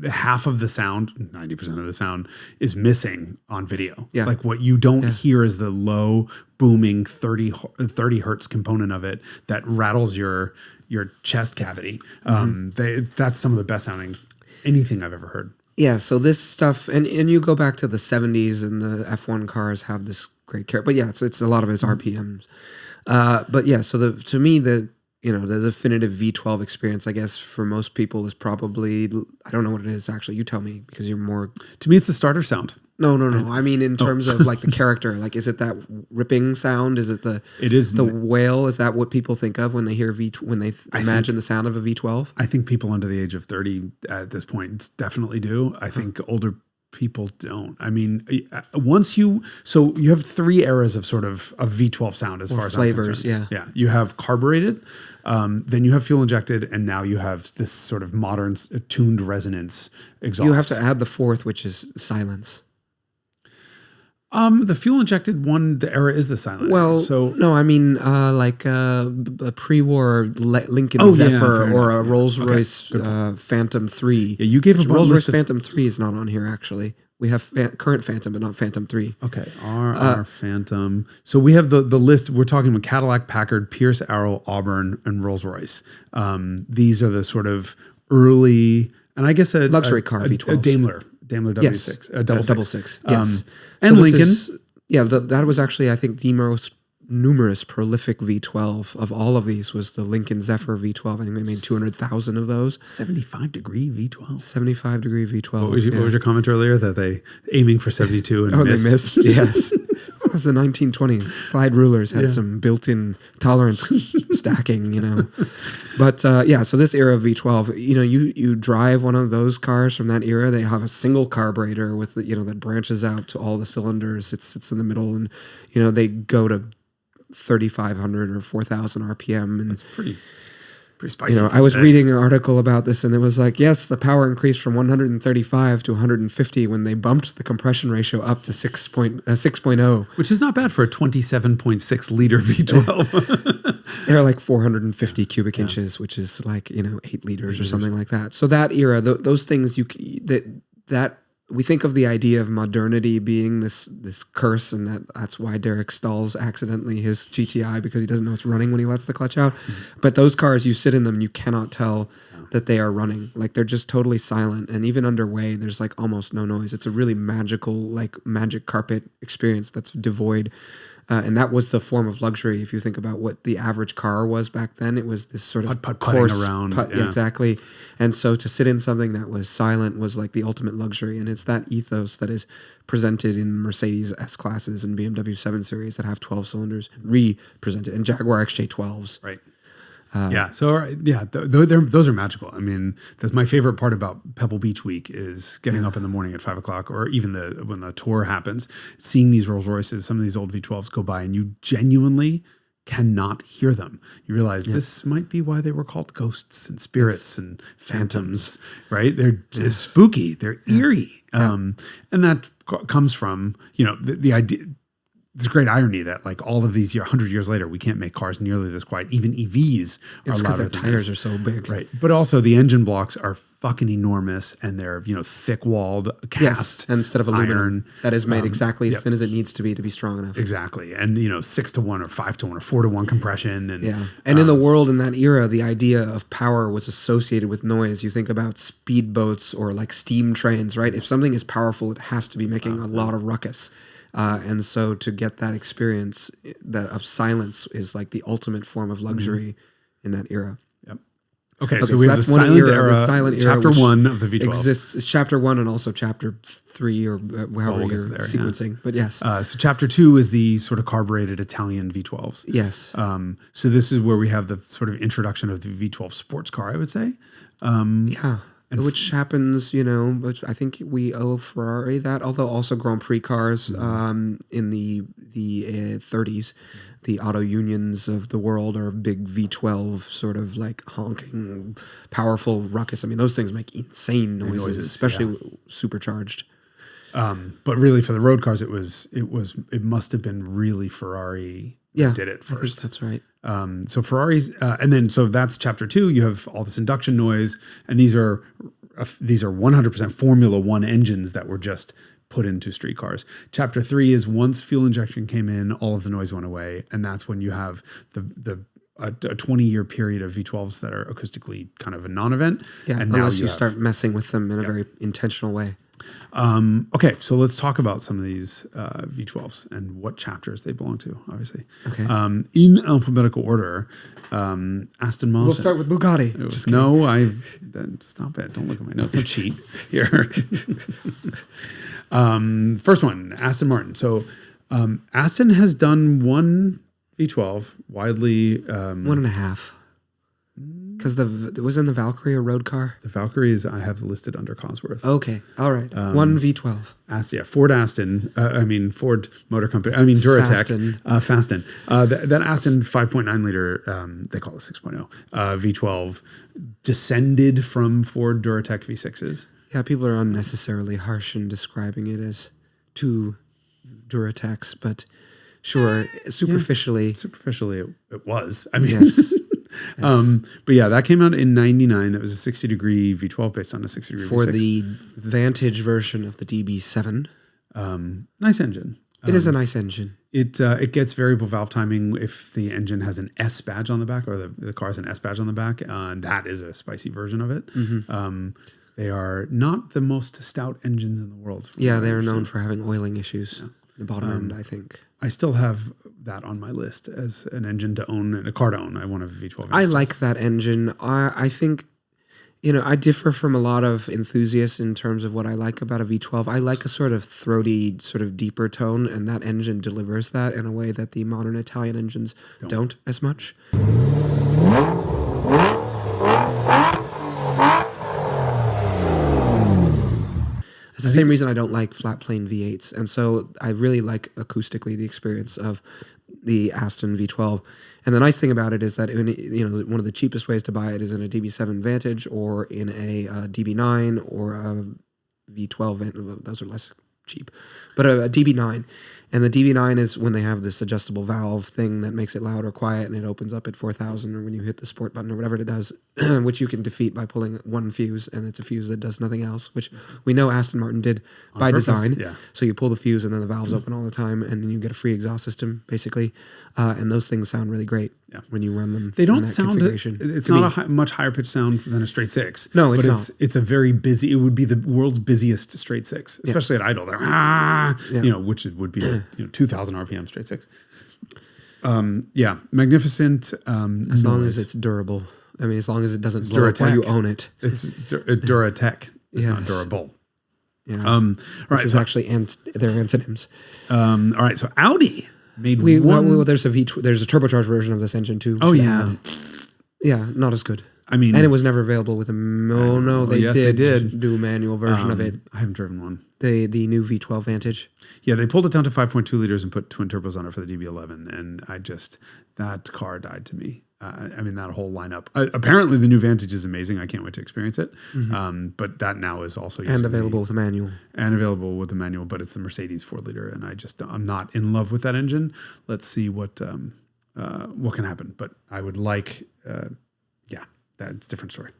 half of the sound, 90% of the sound is missing on video. Yeah. Like what you don't hear is the low booming 30 hertz component of it that rattles your chest cavity. That's some of the best sounding anything I've ever heard. Yeah, so this stuff, and you go back to the 70s and the F1 cars have this great character. But yeah, it's a lot of it's RPMs. But yeah, so to me, the the definitive V12 experience, I guess, for most people is probably, I don't know what it is actually. You tell me because you're more. To me, it's the starter sound. No. I mean, in terms of like the character, like, is it that ripping sound? Is it It is the wail? Is that what people think of when they hear when they imagine the sound of a V12? I think people under the age of 30 at this point definitely do. I think older people don't. I mean, you have 3 eras of sort of a V12 sound as far as flavors. Yeah. You have carbureted, then you have fuel injected, and now you have this sort of modern tuned resonance exhaust. You have to add the 4th, which is silence. The fuel injected one, the era is the silent. Well, no, I mean like a pre-war Lincoln Zephyr or a Rolls Royce Phantom 3. Yeah, you gave a Rolls Royce Phantom 3 is not on here actually. We have current Phantom, but not Phantom 3. Okay, RR Phantom. So we have the list. We're talking about Cadillac, Packard, Pierce, Arrow, Auburn, and Rolls Royce. These are the sort of early, and I guess a luxury car V12. A Daimler W6, double six. Yes, and so Lincoln. That was actually, I think, the most numerous prolific V12 of all of these was the Lincoln Zephyr V12. I think they made 200,000 of those. 75-degree V12. 75-degree V12. What was your comment earlier that they aiming for 72 and missed? They missed. Yes. It was the 1920s. Slide rulers had some built-in tolerance stacking, But so this era of V12, you drive one of those cars from that era. They have a single carburetor with that branches out to all the cylinders. It sits in the middle, and they go to 3,500 or 4,000 RPM, and that's pretty spicy. I was reading an article about this, and it was like, yes, the power increased from 135 to 150 when they bumped the compression ratio up to 6.0, which is not bad for a 27.6 liter V12. They're like 450 cubic inches, which is like 8 liters or something like that. So that era, those things that we think of the idea of modernity being this curse, and that's why Derek stalls accidentally his GTI because he doesn't know it's running when he lets the clutch out. Mm-hmm. But those cars, you sit in them, you cannot tell that they are running. Like they're just totally silent, and even underway, there's like almost no noise. It's a really magical, like magic carpet experience that's devoid. And that was the form of luxury. If you think about what the average car was back then, it was this sort of coarse around. Exactly. And so to sit in something that was silent was like the ultimate luxury. And it's that ethos that is presented in Mercedes S-Classes and BMW 7 Series that have 12 cylinders represented, and Jaguar XJ12s. Right. Those are magical. I mean, that's my favorite part about Pebble Beach Week is getting up in the morning at 5 o'clock, or even when the tour happens, seeing these Rolls Royces, some of these old V12s go by, and you genuinely cannot hear them. You realize this might be why they were called ghosts and spirits and phantoms, right? They're just spooky. They're eerie. And that comes from, the idea. It's great irony that like all of these 100 years later, we can't make cars nearly this quiet. Even EVs are louder. Their tires are so big, right? But also the engine blocks are fucking enormous, and they're thick walled cast instead of aluminum iron that is made exactly as thin as it needs to be strong enough. Exactly, and 6-to-1 or 5-to-1 or 4-to-1 compression, and and in the world in that era, the idea of power was associated with noise. You think about speedboats or like steam trains, right? If something is powerful, it has to be making a lot of ruckus. And so to get that experience of silence is like the ultimate form of luxury in that era. Yep. Okay, so we have the silent era, chapter 1 of the V12. Exists. It's chapter 1 and also chapter 3 or however you're sequencing. Yeah. But yes. So chapter 2 is the sort of carbureted Italian V12s. Yes. So this is where we have the sort of introduction of the V12 sports car, I would say. Which happens, but I think we owe Ferrari that, although also Grand Prix cars in the 30s, the auto unions of the world are big V12 sort of like honking, powerful ruckus. I mean, those things make insane noises especially supercharged. But really for the road cars, it must have been really Ferrari that did it first. I think that's right. So Ferraris, so that's chapter 2. You have all this induction noise, and these are 100% Formula One engines that were just put into street cars. Chapter 3 is once fuel injection came in, all of the noise went away, and that's when you have the a 20-year period of V12s that are acoustically kind of a non-event. Yeah, and unless now you start messing with them in a very intentional way. Okay, so let's talk about some of these V12s and what chapters they belong to, obviously. Okay. In alphabetical order, Aston Martin. We'll start with Bugatti. Stop it. Don't look at my notes. Don't cheat here. First one, Aston Martin. So Aston has done one V12, widely... 1.5. Because it was in the Valkyrie a road car? The Valkyries I have listed under Cosworth. Okay, all right. One V12. Ford Motor Company. Duratec. Fasten. Fasten. That Aston 5.9 liter, they call it 6.0, V12, descended from Ford Duratec V6s. Yeah, people are unnecessarily harsh in describing it as two Duratecs, but sure, superficially. Superficially, it was. Yes. But yeah, that came out in 99. That was a 60-degree V12 based on a 60-degree For V6. the Vantage version of the DB7. Nice engine. It is a nice engine. It gets variable valve timing if the engine has an S badge on the back, or the car has an S badge on the back. And that is a spicy version of it. Mm-hmm. They are not the most stout engines in the world. Yeah, they are known for having oiling issues. Yeah. The bottom end, I think. I still have that on my list as an engine to own and a car to own. I want a V12. I like that engine. I think, I differ from a lot of enthusiasts in terms of what I like about a V12. I like a sort of throaty, sort of deeper tone, and that engine delivers that in a way that the modern Italian engines don't as much. It's the same reason I don't like flat plane V8s. And so I really like acoustically the experience of the Aston V12. And the nice thing about it is that one of the cheapest ways to buy it is in a DB7 Vantage or in a DB9 or a V12. Those are less cheap, but a DB9. And the DB9 is when they have this adjustable valve thing that makes it loud or quiet, and it opens up at 4,000, or when you hit the sport button or whatever it does, which you can defeat by pulling one fuse, and it's a fuse that does nothing else, which we know Aston Martin did by design. Yeah. So you pull the fuse and then the valves open all the time, and then you get a free exhaust system, basically. And those things sound really great when you run them. They don't sound, it's not a much higher pitch sound than a straight six. No, it's not. It's a very busy, it would be the world's busiest straight six, especially at idle. They're, which it would be 2,000 RPM straight six. Magnificent. As long as it's durable. I mean, as long as it doesn't blow up while you own it. It's Duratec. It's not durable. Yeah. All right. Which is actually they're antonyms. All right. So Audi made there's a turbocharged version of this engine too. Oh yeah. Yeah, not as good. I mean, and it was never available with a. They did do a manual version of it. I haven't driven one. The new V12 Vantage. Yeah, they pulled it down to 5.2 liters and put twin turbos on it for the DB11, and that car died to me. That whole lineup. Apparently, the new Vantage is amazing. I can't wait to experience it. Mm-hmm. But that now is also available with a manual. And available with a manual, but it's the Mercedes 4-liter, and I'm not in love with that engine. Let's see what can happen. But I would like. That's a different story.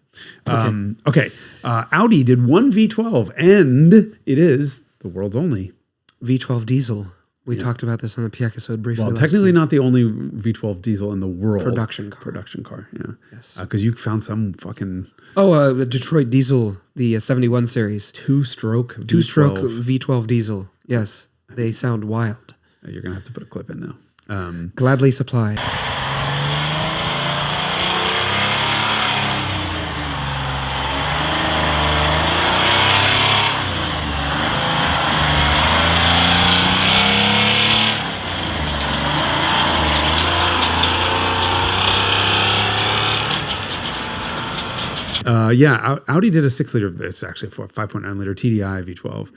Okay. Audi did one V12, and it is the world's only V12 diesel. We talked about this on the P episode briefly. Well, technically not the only V12 diesel in the world. Production car, yeah. Yes. Because you found some fucking... Detroit diesel, the 71 series. Two-stroke V12 diesel. Yes. They sound wild. You're going to have to put a clip in now. Gladly supplied. Audi did a 6-liter. It's actually for 5.9 liter TDI V12,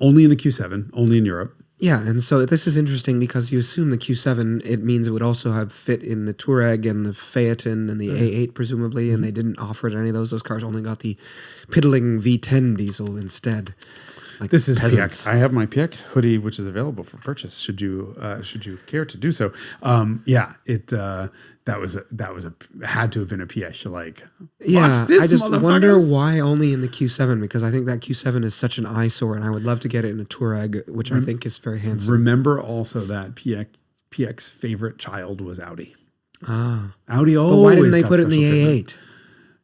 only in the Q7, only in Europe. Yeah, and so this is interesting because you assume the Q7, it means it would also have fit in the Touareg and the Phaeton and the A8 presumably, and they didn't offer it any of those. Those cars only got the piddling V10 diesel instead. Like this is PX. I have my PX hoodie, which is available for purchase. Should you care to do so? Had to have been a PX. I just wonder why only in the Q7, because I think that Q7 is such an eyesore, and I would love to get it in a Touareg, which I think is very handsome. Remember also that PX favorite child was Audi. Audi always. But why didn't they got put it in the special treatment. A8?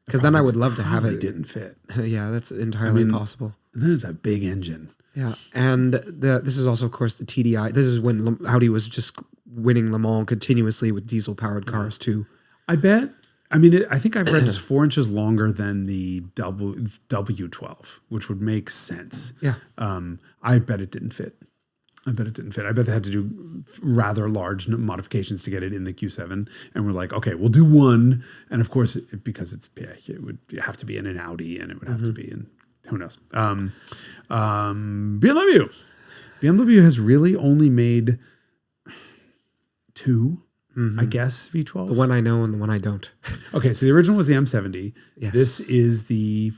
Because then I would love to have Probably it. didn't fit. Yeah, that's entirely possible. And then it's a big engine. Yeah, and this is also, of course, the TDI. This is when Audi was just winning Le Mans continuously with diesel-powered cars, too. I bet. I mean, I think I've read it's 4 inches longer than the W12, which would make sense. Yeah. I bet it didn't fit. I bet they had to do rather large modifications to get it in the Q7. And we're like, okay, we'll do one. And of course, because it would have to be in an Audi and it would have to be in, who knows? BMW. BMW has really only made 2, I guess, V12s. The one I know and the one I don't. Okay, so the original was the M70. Yes. This is the...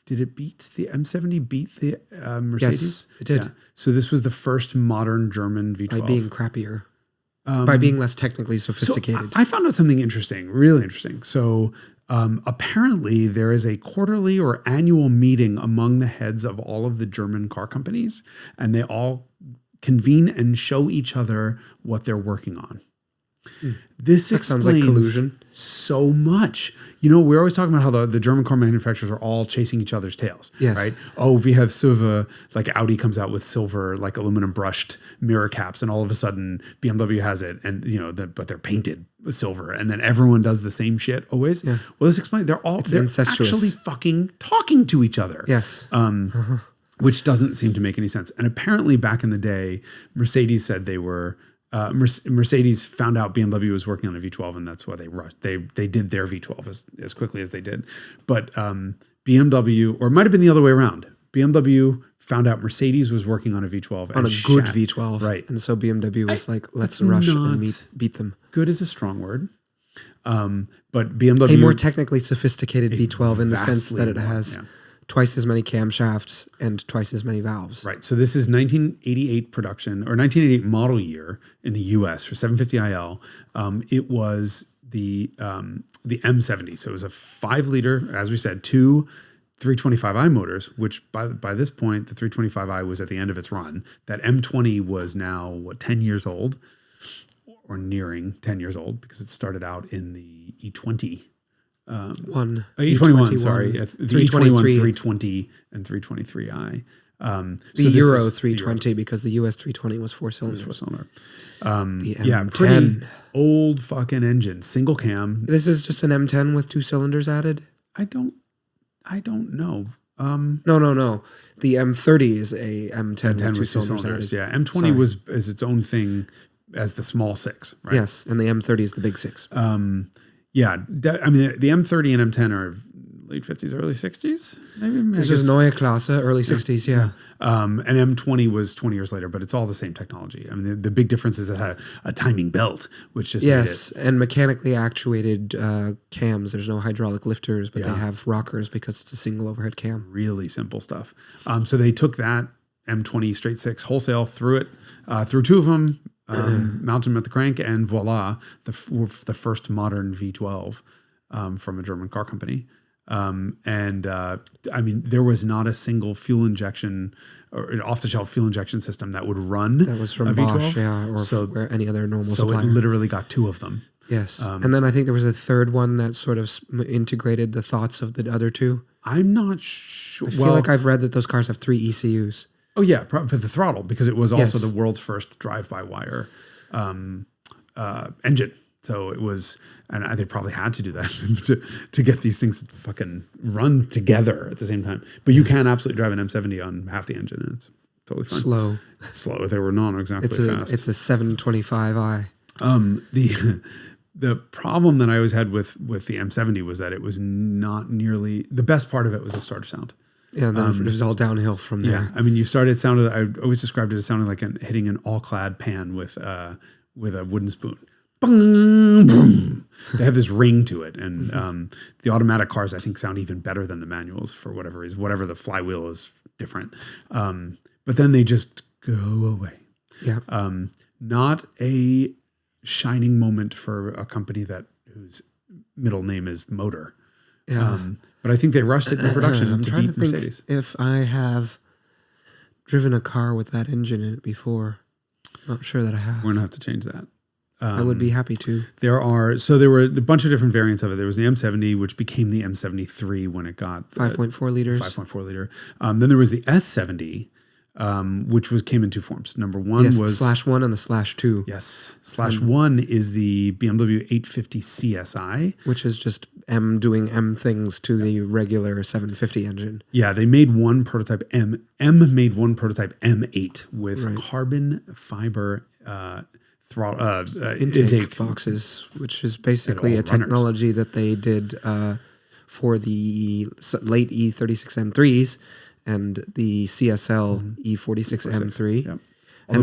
Did it beat the M70? Beat the Mercedes? Yes, it did. Yeah. So this was the first modern German V12. By being crappier. By being less technically sophisticated. So I found out something interesting, really interesting. So apparently there is a quarterly or annual meeting among the heads of all of the German car companies, and they all convene and show each other what they're working on. This explains sounds like collusion. So much. You know, we're always talking about how the German car manufacturers are all chasing each other's tails. Yes. Right? Oh, we have silver, like Audi comes out with silver, like aluminum brushed mirror caps, and all of a sudden BMW has it, and but they're painted with silver, and then everyone does the same shit always. Yeah. Well, this explains they're incestuous. actually fucking talking to each other. Yes. Which doesn't seem to make any sense. And apparently back in the day, Mercedes said they were Mercedes found out BMW was working on a V12, and that's why they rushed. They did their V12 as quickly as they did. But BMW, or it might have been the other way around. BMW found out Mercedes was working on a V12. On a good V12. Right. And so BMW was like, let's rush and beat them. Good is a strong word. But BMW... A more technically sophisticated V12 in the sense that it has... twice as many camshafts and twice as many valves. Right. So this is 1988 production or 1988 model year in the US for 750iL. It was the M70. So it was a 5-liter, as we said, 2 325i motors, which by this point, the 325i was at the end of its run. That M20 was now, 10 years old or nearing 10 years old because it started out in the E20. E21, sorry. The E21, 320, and 323i. The Euro 320 because the US 320 was 4-cylinder. The M10. Pretty old fucking engine, single cam. This is just an M10 with 2 cylinders added? I don't know. No. The M30 is a M10 with 2 cylinders added. Yeah, M20 is its own thing as the small 6, right? Yes, and the M30 is the big 6. Yeah, I mean, the M30 and M10 are late 50s, early 60s, maybe. This is Neue Klasse, early 60s, yeah. And M20 was 20 years later, but it's all the same technology. I mean, the big difference is it had a timing belt, which just made it... and mechanically actuated cams. There's no hydraulic lifters, but they have rockers because it's a single overhead cam. Really simple stuff. So they took that M20 straight 6 wholesale, threw 2 of them, mounted them at the crank, and voila, the first modern V12 from a German car company. I mean, there was not a single fuel injection or an off-the-shelf fuel injection system that would run that was from a Bosch, V12. Or any other normal supplier. So it literally got 2 of them. Yes. And then I think there was a third one that sort of integrated the thoughts of the other 2. I'm not sure. I feel like I've read that those cars have 3 ECUs. Oh yeah, for the throttle, because it was also the world's first drive-by-wire engine. So it was, and they probably had to do that to get these things to fucking run together at the same time. But you can absolutely drive an M70 on half the engine, and it's totally fine. Slow. They were not exactly fast. It's a 725i. The problem that I always had with the M70 was that it was not nearly the best part of it was the starter sound. Yeah, and then it was all downhill from there. Yeah, I mean, I always described it as sounding like hitting an all-clad pan with a wooden spoon. Boom, boom. They have this ring to it, and the automatic cars I think sound even better than the manuals for whatever reason. Whatever the flywheel is different, but then they just go away. Yeah, not a shining moment for a company whose middle name is Motor. Yeah. But I think they rushed it in production to beat Mercedes. If I have driven a car with that engine in it before, I'm not sure that I have. We're going to have to change that. I would be happy to. There were a bunch of different variants of it. There was the M70, which became the M73 when it got 5.4 liters. 5.4 liter. Then there was the S70, which came in two forms. Number one was /1 and the /2. Yes, /1 is the BMW 850 CSI, which is just M doing M things to the regular 750 engine. Yeah, they made one prototype M made one prototype M8 with carbon fiber intake boxes, which is basically a technology that they did for the late E36 M3s and the CSL E46 M3. Yep.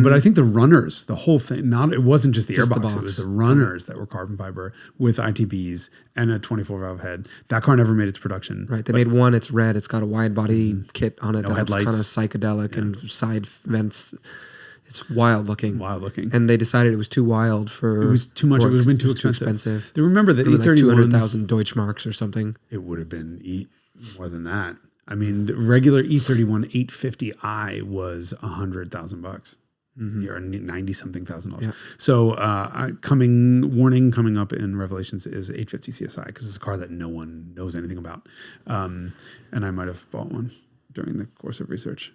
But I think the runners, the whole thing, it wasn't just the airbox, it was the runners that were carbon fiber with ITBs and a 24-valve head. That car never made it to production. Right. They made one, it's red, it's got a wide body kit on it that's kind of psychedelic and side vents. It's wild looking. And they decided it was too wild for... It was too much. It would have been too expensive. They remember the E31... Like 200,000 Deutschmarks or something. It would have been more than that. I mean, the regular E31 850i was $100,000. Or 90-something thousand dollars. Yeah. So coming up in Revelations is 850 CSI because it's a car that no one knows anything about. And I might have bought one during the course of research.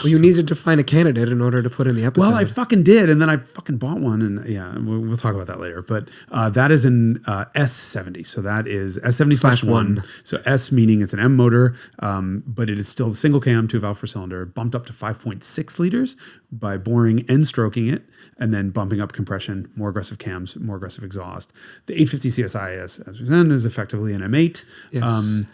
Well, you needed to find a candidate in order to put in the episode. Well, I fucking did, and then I fucking bought one, and we'll talk about that later. But that is an S70, so that is S70/1. So S meaning it's an M motor, but it is still the single cam, 2-valve per cylinder, bumped up to 5.6 liters by boring and stroking it, and then bumping up compression, more aggressive cams, more aggressive exhaust. The 850 CSI, as we said, is effectively an M8. Yes.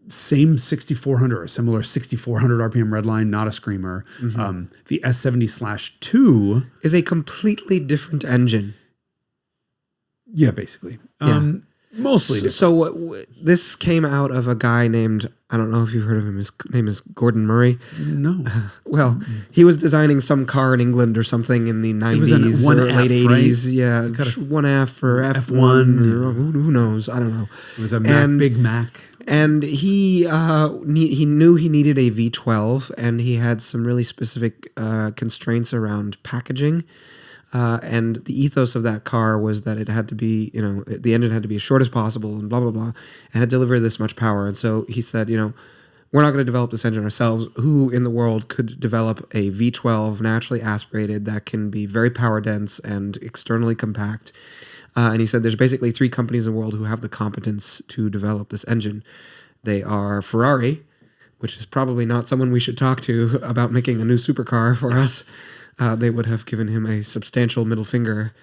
Same 6,400 or similar 6,400 RPM redline, not a screamer. The S70/2 is a completely different engine. Yeah, basically. Mostly different. So this came out of a guy named, I don't know if you've heard of him, his name is Gordon Murray. No. Well, he was designing some car in England or something in the 90s or late 80s. Right? Yeah, 1F or F1 or who knows? I don't know. It was a Big Mac. And he knew he needed a V12, and he had some really specific constraints around packaging. And the ethos of that car was that it had to be, the engine had to be as short as possible and blah, blah, blah, and had delivered this much power. And so he said, we're not going to develop this engine ourselves. Who in the world could develop a V12 naturally aspirated that can be very power dense and externally compact? And he said there's basically 3 companies in the world who have the competence to develop this engine. They are Ferrari, which is probably not someone we should talk to about making a new supercar for us. They would have given him a substantial middle finger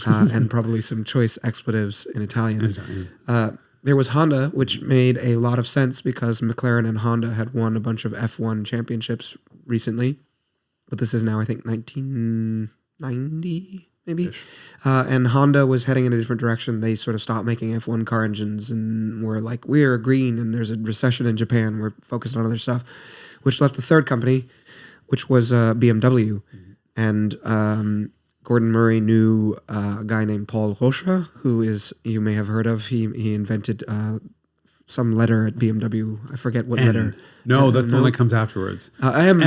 and probably some choice expletives in Italian. There was Honda, which made a lot of sense because McLaren and Honda had won a bunch of F1 championships recently. But this is now, I think, 1990, maybe. And Honda was heading in a different direction. They sort of stopped making F1 car engines and were like, we're green and there's a recession in Japan. We're focused on other stuff, which left the third company, which was BMW. And Gordon Murray knew a guy named Paul Rocha, who is, you may have heard of. He invented some letter at BMW. I forget what letter. No, that's the one that comes afterwards. M.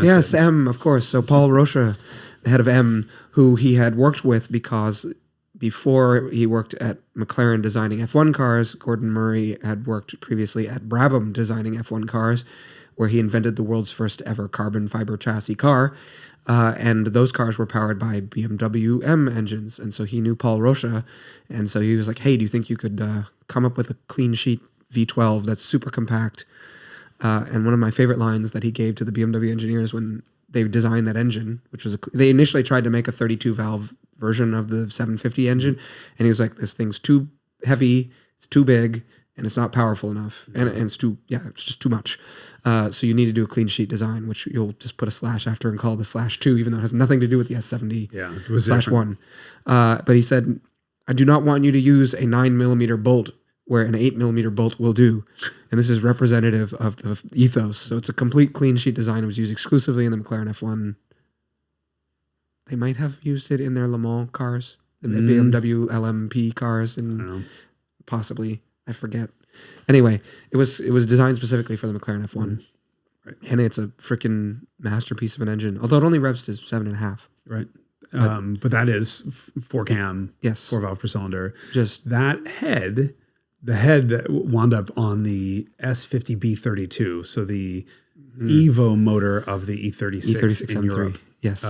Yes, it. M, of course. So Paul Rocha, the head of M, who he had worked with because before he worked at McLaren designing F1 cars, Gordon Murray had worked previously at Brabham designing F1 cars, where he invented the world's first ever carbon fiber chassis car. And those cars were powered by BMW M engines. And so he knew Paul Rocha. And so he was like, hey, do you think you could come up with a clean sheet V12 that's super compact? And one of my favorite lines that he gave to the BMW engineers when they designed that engine, which was they initially tried to make a 32-valve version of the 750 engine. And he was like, this thing's too heavy, it's too big, and it's not powerful enough. And it's just too much. So you need to do a clean sheet design, which you'll just put a slash after and call the /2, even though it has nothing to do with the S70 /1. But he said, I do not want you to use a 9mm bolt where an 8mm bolt will do. And this is representative of the ethos. So it's a complete clean sheet design. It was used exclusively in the McLaren F1. They might have used it in their Le Mans cars, the BMW LMP cars, and possibly, I forget. Anyway, it was designed specifically for the McLaren F1. Right. And it's a freaking masterpiece of an engine, although it only revs to 7.5. Right. But that is 4 cam, Yes. 4 valve per cylinder. Just That head, the head that wound up on the S50B32, so the Evo motor of the E36, E36 in M3. Europe. Yes.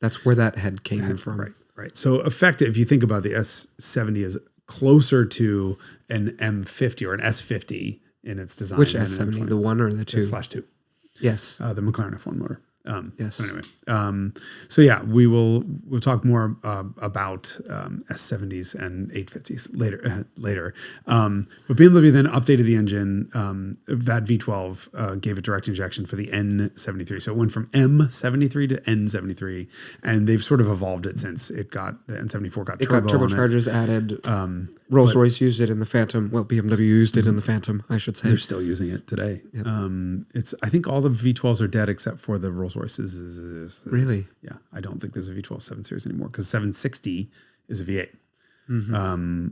That's where that head came from. Right. So effective, if you think about the S70 as closer to an M50 or an S50 in its design. Which than an S70? M20. The 1 or the 2? /2. Yes. The McLaren F1 motor. Yes. Anyway, so yeah, we'll talk more about S70s and 850s later. But BMW then updated the engine. That V12 gave it direct injection for the N73, so it went from M73 to N73, and they've sort of evolved it since the N74 got It got turbo on it. turbochargers added. Rolls-Royce used it in the Phantom. Well, BMW used it in the Phantom, I should say. They're still using it today. Yep. I think all the V12s are dead except for the Rolls-Royces. Really? Yeah. I don't think there's a V12 7 Series anymore because 760 is a V8.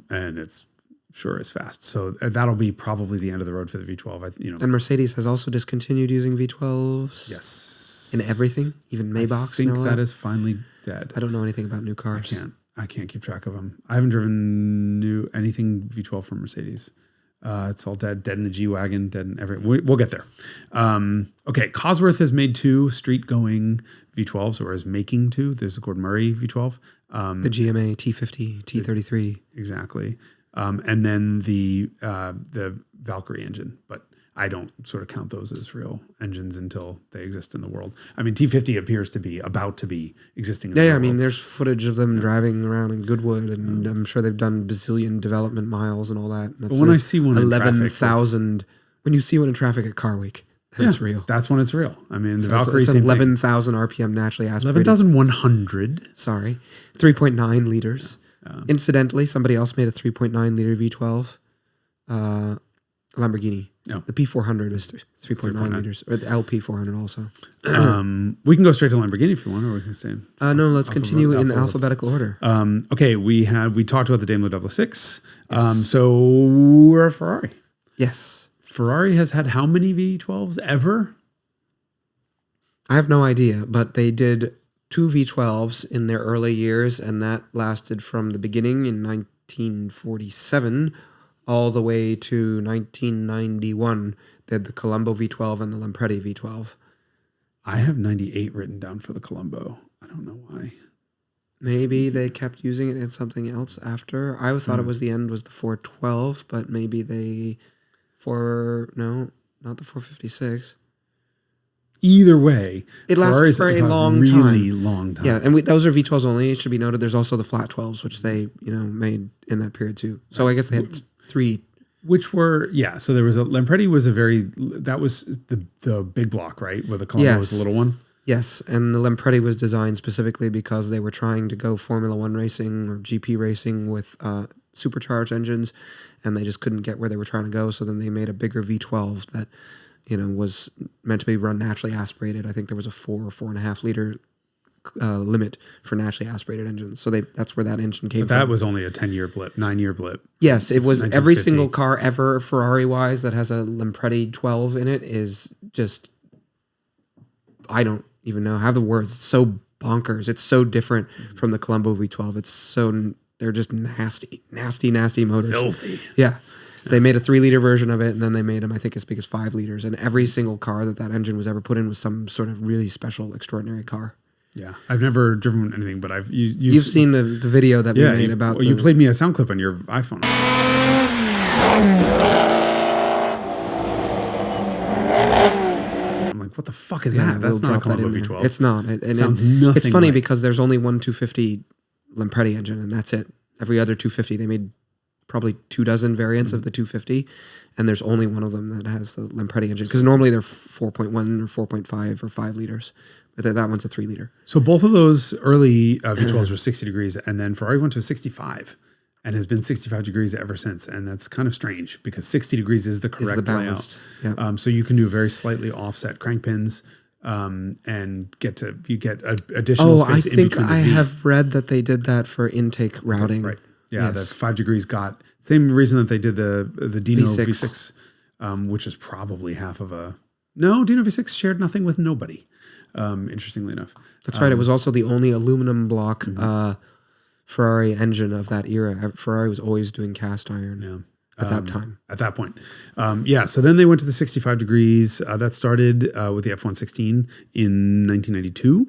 And it's sure is fast. So that'll be probably the end of the road for the V12. And Mercedes has also discontinued using V12s. Yes. In everything, even Maybachs. I think that is finally dead. I don't know anything about new cars. I can't keep track of them. I haven't driven anything V12 from Mercedes. It's all dead in the G-Wagon, dead in every. We'll get there. Okay, Cosworth has made 2 street-going V12s, or is making 2. There's a Gordon Murray V12. The GMA T50, T33. Exactly. And then the Valkyrie engine, but I don't sort of count those as real engines until they exist in the world. I mean, T50 appears to be about to be existing in the world. Yeah, I mean, there's footage of them driving around in Goodwood, and I'm sure they've done bazillion development miles and all that. And but when I see one 11,000, when you see one in traffic at Car Week, that's real. That's when it's real. I mean, the So Valkyrie it's 11,000 RPM naturally aspirated. 11,100. Sorry, 3.9 liters. Incidentally, somebody else made a 3.9 liter V12. Lamborghini. No. The P400 is 3.9 liters, or the LP400 also. We can go straight to Lamborghini if you want, or we can stay in. No, let's continue in alphabetical order. Okay, we talked about the Daimler 006. Yes. So we're a Ferrari. Yes. Ferrari has had how many V12s ever? I have no idea, but they did 2 V12s in their early years, and that lasted from the beginning in 1947 all the way to 1991. They had the Colombo V12 and the Lampredi V12. I have 98 written down for the Colombo. I don't know why. Maybe they kept using it in something else after. I thought it was the end was the 412, but maybe not the 456. Either way, it lasted for a really long time. Yeah, and those are V12s only. It should be noted. There's also the flat 12s, which they made in that period too. So I guess they had 3. Which were, so there was Lampredi was that was the big block, right? Where the Colombo was the little one? Yes, and the Lampredi was designed specifically because they were trying to go Formula One racing or GP racing with supercharged engines, and they just couldn't get where they were trying to go. So then they made a bigger V12 that, was meant to be run naturally aspirated. I think there was a 4 or 4.5 liter limit for naturally aspirated engines. So that's where that engine came from. That was only a 10-year blip, 9-year blip. Yes, it was. Every single car ever Ferrari-wise that has a Lampredi 12 in it is just, I don't even know, have the words. It's so bonkers. It's so different from the Colombo V12. They're just nasty motors. Filthy. Yeah. They made a 3-liter version of it, and then they made them, I think, as big as 5 liters. And every single car that engine was ever put in was some sort of really special, extraordinary car. Yeah, I've never driven anything, but you've seen the video that we made about. You played me a sound clip on your iPhone. I'm like, what the fuck is that? That's not a Colombo V12. It's not. It sounds nothing. It's funny because there's only one 250 Lampredi engine, and that's it. Every other 250, they made probably 24 variants of the 250, and there's only one of them that has the Lampredi engine, because normally they're 4.1 or 4.5 or 5 liters, but that one's a 3 liter. So both of those early V12s were 60 degrees, and then Ferrari went to 65 and has been 65 degrees ever since, and that's kind of strange because 60 degrees is the correct layout. Yep. So you can do very slightly offset crank pins and get additional space in between the V. I have read that they did that for intake routing. Right. Yeah, yes. The 5 degrees got same reason that they did the Dino V6, which is probably half of a. No, Dino V6 shared nothing with nobody. interestingly enough. That's right. It was also the only aluminum block Ferrari engine of that era. Ferrari was always doing cast iron at that time. At that point. So then they went to the 65 degrees. That started with the F-116 in 1992.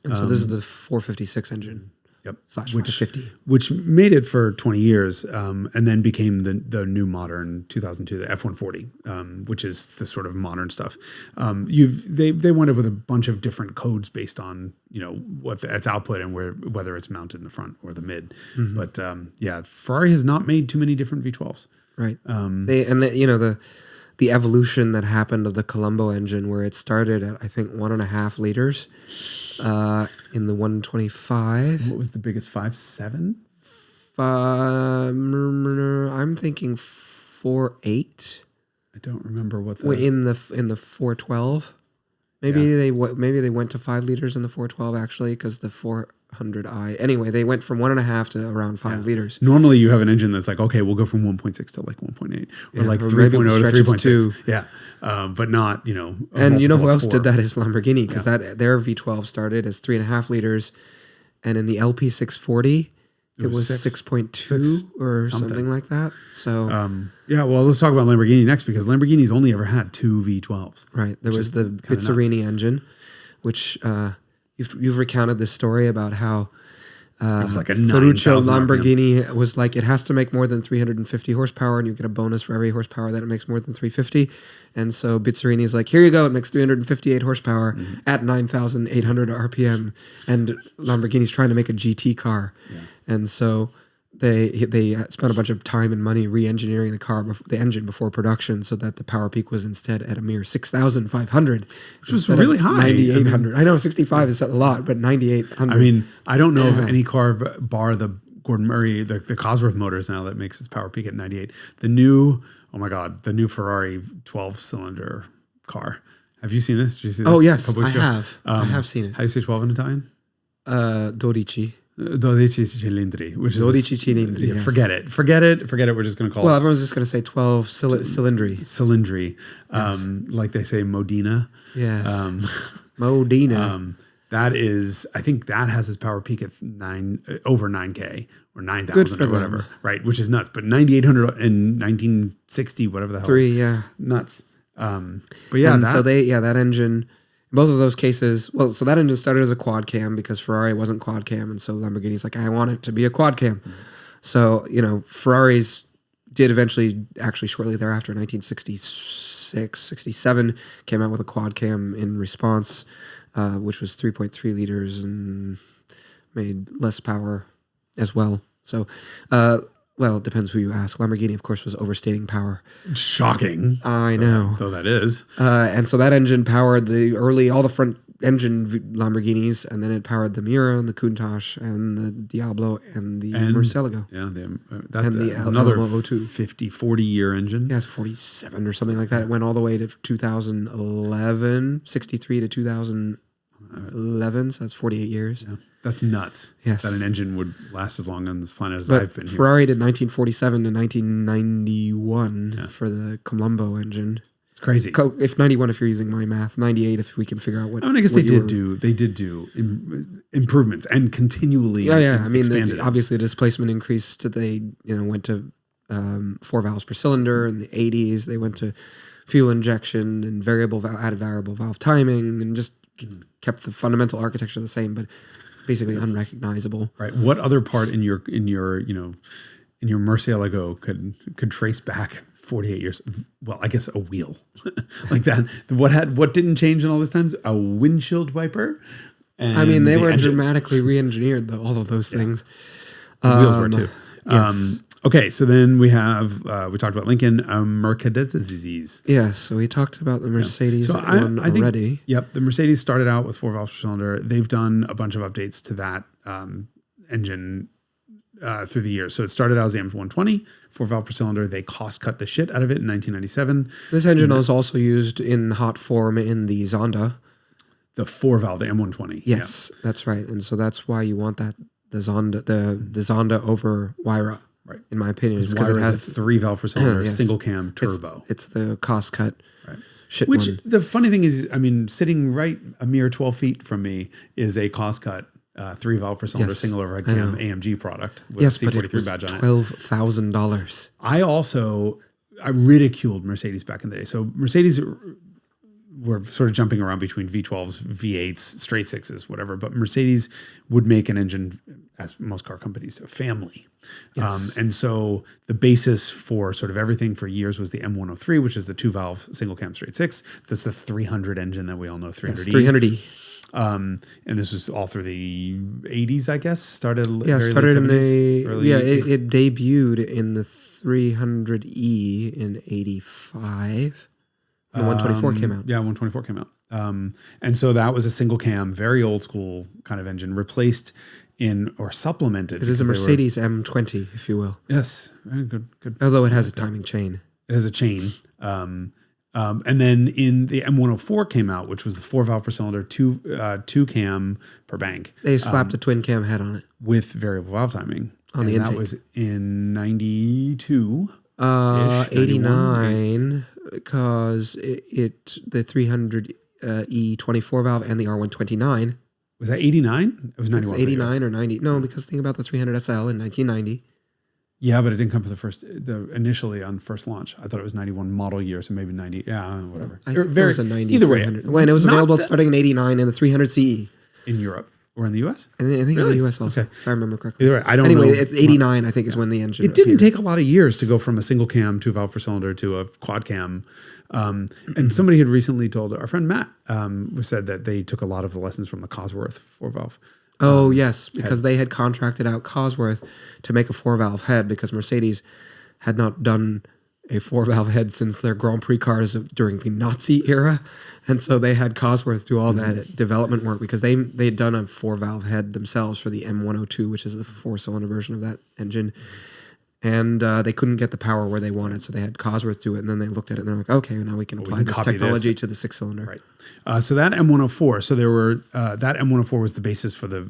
And so this is the 456 engine. Yep. /450. Which made it for 20 years and then became the new modern 2002, the F-140, which is the sort of modern stuff. They went up with a bunch of different codes based on, what its output and whether it's mounted in the front or the mid. Mm-hmm. But Ferrari has not made too many different V12s. Right. The evolution that happened of the Colombo engine, where it started at, I think, 1.5 liters in the 125. What was the biggest? 5.7? I'm thinking 4.8. I don't remember what in the 412. Maybe they went to 5 liters in the 412 actually, because the 400i. Anyway, they went from 1.5 to around 5 liters. Normally, you have an engine that's like, okay, we'll go from 1.6 to like 1.8, or like 3.0 to 3.6. Yeah, but not And you know who else did that is Lamborghini, because their V12 started as 3.5 liters, and in the LP640 it was 6.2 or something like that. So well, let's talk about Lamborghini next, because Lamborghini's only ever had 2 V12s. Right, there was the Bizzarini engine, which you've recounted this story about how it was like a Ferruccio Lamborghini was like, it has to make more than 350 horsepower, and you get a bonus for every horsepower that it makes more than 350. And so Bizzarini is like, here you go, it makes 358 horsepower at 9,800 RPM, and Lamborghini's trying to make a GT car, and so they spent a bunch of time and money re-engineering the engine before production, so that the power peak was instead at a mere 6,500, which was really high. 9,800. I know 65 is a lot, but 9,800. I mean, I don't know of any car bar the Gordon Murray, the Cosworth motors now, that makes its power peak at 98. The new Ferrari 12-cylinder car. Have you seen this? Did you see this? Oh yes, I have. I have seen it. How do you say 12 in Italian? Dodici. 12 cilindri, which is 12 cilindri. Yes. Forget it. We're just going to call it. Well, everyone's just going to say 12 cylindri. Cylindri, like they say Modena. Yes. Modena. That is, I think that has its power peak at over 9K or 9,000 or whatever, them. Right? Which is nuts. But 9,800 in 1960, whatever the hell. Nuts. But yeah, that engine. Both of those cases, so that engine started as a quad cam because Ferrari wasn't quad cam, and so Lamborghini's like, I want it to be a quad cam. So, Ferraris did eventually, actually shortly thereafter, 1966, 67, came out with a quad cam in response, which was 3.3 liters and made less power as well. So, it depends who you ask. Lamborghini, of course, was overstating power. Shocking. I know. Though that is. And so that engine powered all the front engine Lamborghinis, and then it powered the Miura and the Countach and the Diablo and the Murcielago. Yeah, another 40-year engine. Yeah, it's 47 or something like that. It went all the way to 2011, 63 to 2011, so that's 48 years. Yeah. That's nuts. Yes. That an engine would last as long on this planet as I've been here. Ferrari did 1947 to 1991 for the Colombo engine. It's crazy. If 91, if you're using my math, 98, if we can figure out what. I guess they did do improvements and continually. Yeah. Obviously the displacement increased. They went to 4 valves per cylinder in the 80s. They went to fuel injection and added variable valve timing, and just kept the fundamental architecture the same, but basically unrecognizable. Right. What other part in your Murcielago could trace back 48 years? Well, I guess a wheel like that. What didn't change in all this times? A windshield wiper. And they were dramatically re-engineered, though. All of those things. The wheels were too. Yes. Okay, so then we have we talked about Lincoln, Mercedes. Yeah, so we talked about the Mercedes already. Yep, the Mercedes started out with 4 valves per cylinder. They've done a bunch of updates to that engine through the years. So it started out as the M120, 4 valve per cylinder. They cost cut the shit out of it in 1997. This engine was also used in hot form in the Zonda. The 4 valve, the M120. Yes, that's right. And so that's why you want the Zonda over Huayra. Right. In my opinion, because it has a 3 valve per cylinder, single cam turbo. It's the cost cut. Right. shit Which one. the funny thing is, I mean, sitting right a mere 12 feet from me is a cost cut 3-valve per cylinder single overhead cam AMG product with a C43 badge on it. $12,000. I ridiculed Mercedes back in the day. So Mercedes were sort of jumping around between V12s, V8s, straight sixes, whatever. But Mercedes would make an engine, as most car companies do, family. Yes. And so the basis for sort of everything for years was the M103, which is the 2-valve single cam straight six. That's the 300 engine that we all know, 300E. Yes, 300E. And this was all through the 80s, I guess. Started in the early. Yeah, it debuted in the 300E in 85. The 124 came out. Yeah, 124 came out. And so that was a single cam, very old school kind of engine, replaced or supplemented. It is a Mercedes M20, if you will. Yes, very good. Although it has a timing chain. It has a chain. And then in the M104 came out, which was the 4-valve per cylinder, two cam per bank. They slapped a twin cam head on it with variable valve timing on the intake. That was in 92. 89, because the 300E 24 valve and the R129. Was that 89? It was 91. 89 or 90. No, because think about the 300 SL in 1990. Yeah, but it didn't come for initially on first launch. I thought it was 91 model year, so maybe 90. Yeah, whatever. I think it was a 90. Either way. When it was available starting in 89 in the 300 CE. In Europe or in the US? And I think in the US also, if I remember correctly. Either way, I don't know. Anyway, it's 89, I think, is when the engine It didn't take a lot of years to go from a single cam 2-valve per cylinder to a quad cam. And somebody had recently told, our friend Matt said that they took a lot of the lessons from the Cosworth 4-valve. Oh, yes, because they had contracted out Cosworth to make a 4-valve head because Mercedes had not done a 4-valve head since their Grand Prix cars during the Nazi era. And so they had Cosworth do all that development work because they had done a 4-valve head themselves for the M102, which is the 4-cylinder version of that engine. And they couldn't get the power where they wanted, so they had Cosworth do it. And then they looked at it and they're like, okay, now we can apply this technology to the 6-cylinder. Right. So that M104, so there were that M104 was the basis for the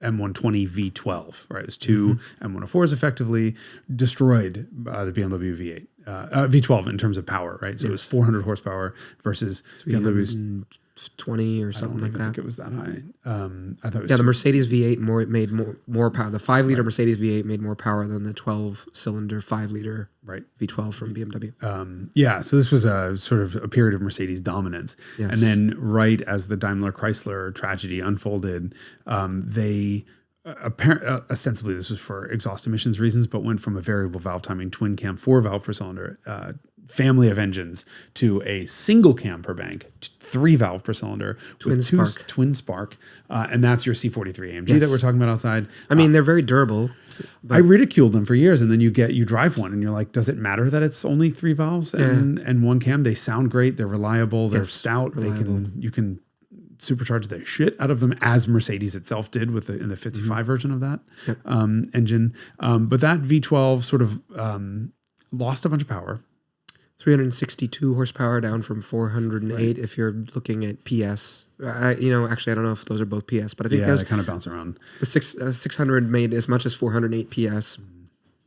M120 V12. Right, it was two M104s effectively destroyed the BMW V8. V12 in terms of power, right? So it was 400 horsepower versus BMW's 20 or something like that. I think it was that high. I thought it was the Mercedes V8 made more power. The 5-liter Mercedes V8 made more power than the 12-cylinder 5-liter V12 from BMW. So this was a sort of a period of Mercedes dominance. Yes. And then right as the Daimler Chrysler tragedy unfolded, they ostensibly this was for exhaust emissions reasons, but went from a variable valve timing twin cam 4-valve per cylinder family of engines to a single cam per bank 3-valve per cylinder twin spark, and that's your C43 AMG that we're talking about outside. I mean, they're very durable. I ridiculed them for years, and then you drive one, and you're like, does it matter that it's only 3 valves and one cam? They sound great, they're reliable, they're stout, you can supercharge the shit out of them, as Mercedes itself did in the 55 version of that engine. But that V12 sort of lost a bunch of power. 362 horsepower down from 408 if you're looking at PS. Actually, I don't know if those are both PS, but I think they kind of bounce around. The 600 made as much as 408 PS.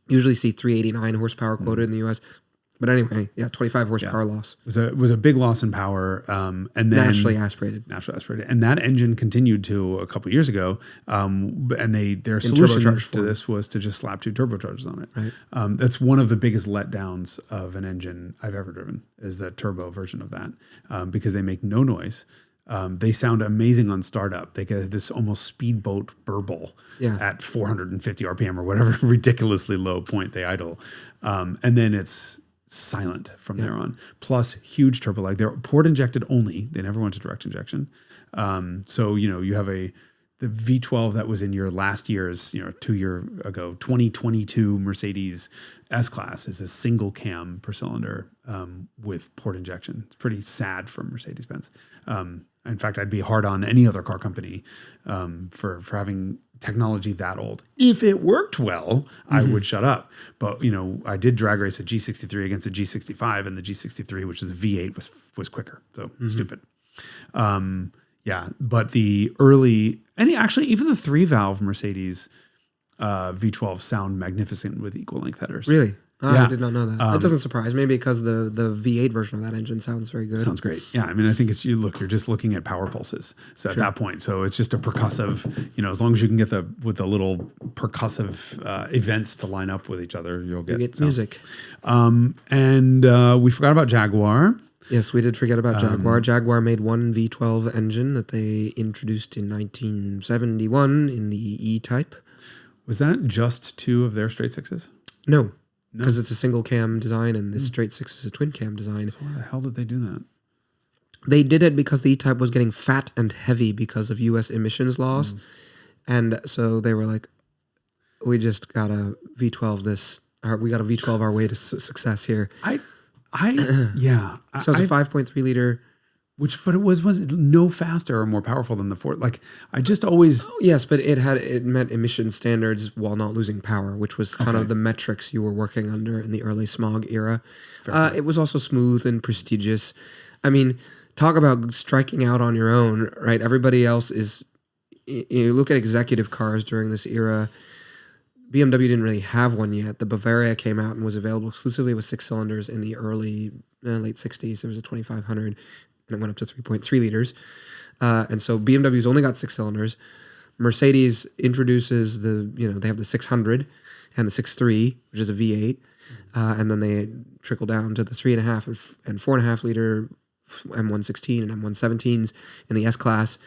Usually see 389 horsepower quoted in the US. But anyway, 25 horsepower loss. It was a big loss in power, and then naturally aspirated. And that engine continued to a couple of years ago, and their solution to this was to just slap 2 turbochargers on it. Right. That's one of the biggest letdowns of an engine I've ever driven, is the turbo version of that, because they make no noise. They sound amazing on startup. They get this almost speedboat burble at 450 RPM or whatever ridiculously low point they idle, and then it's silent from there on. Plus huge turbo lag. They're port injected only. They never went to direct injection. So you have the V12 that was in your last year's 2 year ago 2022 Mercedes S-Class is a single cam per cylinder with port injection. It's pretty sad from Mercedes-Benz. In fact, I'd be hard on any other car company for having technology that old. If it worked well, I would shut up. But I did drag race a G63 against a G65, and the G63, which is a V8, was quicker. So stupid. But the early, and actually even the 3-valve Mercedes V12 sound magnificent with equal length headers. Really? I did not know that. That doesn't surprise me because the V8 version of that engine sounds very good. Sounds great. Yeah, I mean, I think you're just looking at power pulses. So at that point, so it's just a percussive, as long as you can get with the little percussive events to line up with each other, you'll get music. And we forgot about Jaguar. Yes, we did forget about Jaguar. Jaguar made one V12 engine that they introduced in 1971 in the E-Type. Was that just two of their straight sixes? No. Because it's a single cam design and this straight six is a twin cam design. So why the hell did they do that? They did it because the E-Type was getting fat and heavy because of U.S. emissions laws. And so they were like, we just got a V12 we got a V12 our way to success here. Yeah. So it's a 5.3 liter. But it was no faster or more powerful than the Ford. Like I just always yes, but it met emission standards while not losing power, which was kind of the metrics you were working under in the early smog era. It was also smooth and prestigious. I mean, talk about striking out on your own, right? Everybody else is. You look at executive cars during this era. BMW didn't really have one yet. The Bavaria came out and was available exclusively with 6 cylinders in the late 60s. There was a 2500. And it went up to 3.3 liters. And so BMW's only got 6 cylinders. Mercedes introduces they have the 600 and the 6.3, which is a V8. And then they trickle down to the 3.5 and 4.5 liter M116 and M117s in the S-Class.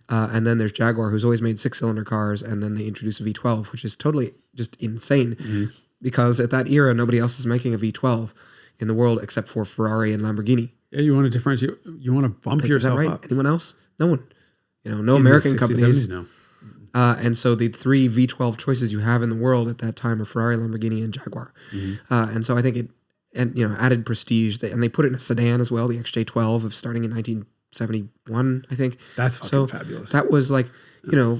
And then there's Jaguar, who's always made 6-cylinder cars. And then they introduce a V12, which is totally just insane. Because at that era, nobody else is making a V12 in the world except for Ferrari and Lamborghini. Yeah, you want to differentiate. You want to bump yourself up. Anyone else? No one. No American companies. No. And so the 3 V12 choices you have in the world at that time are Ferrari, Lamborghini, and Jaguar. And so I think it, added prestige. And they put it in a sedan as well. The XJ12 starting in 1971, I think. That's fucking fabulous. That was like,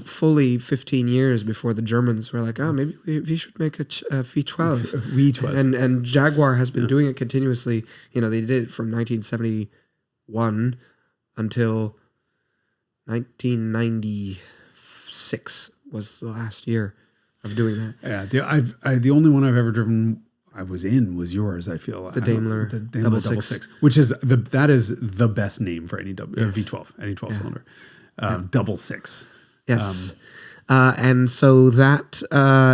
fully 15 years before the Germans were like, maybe we should make a V12. V12. And Jaguar has been doing it continuously. They did it from 1971 until 1996 was the last year of doing that. Yeah, the only one I've ever driven was yours. I feel the Daimler double six, which is that is the best name for any V12, any 12 cylinder, double six. Yes. And so that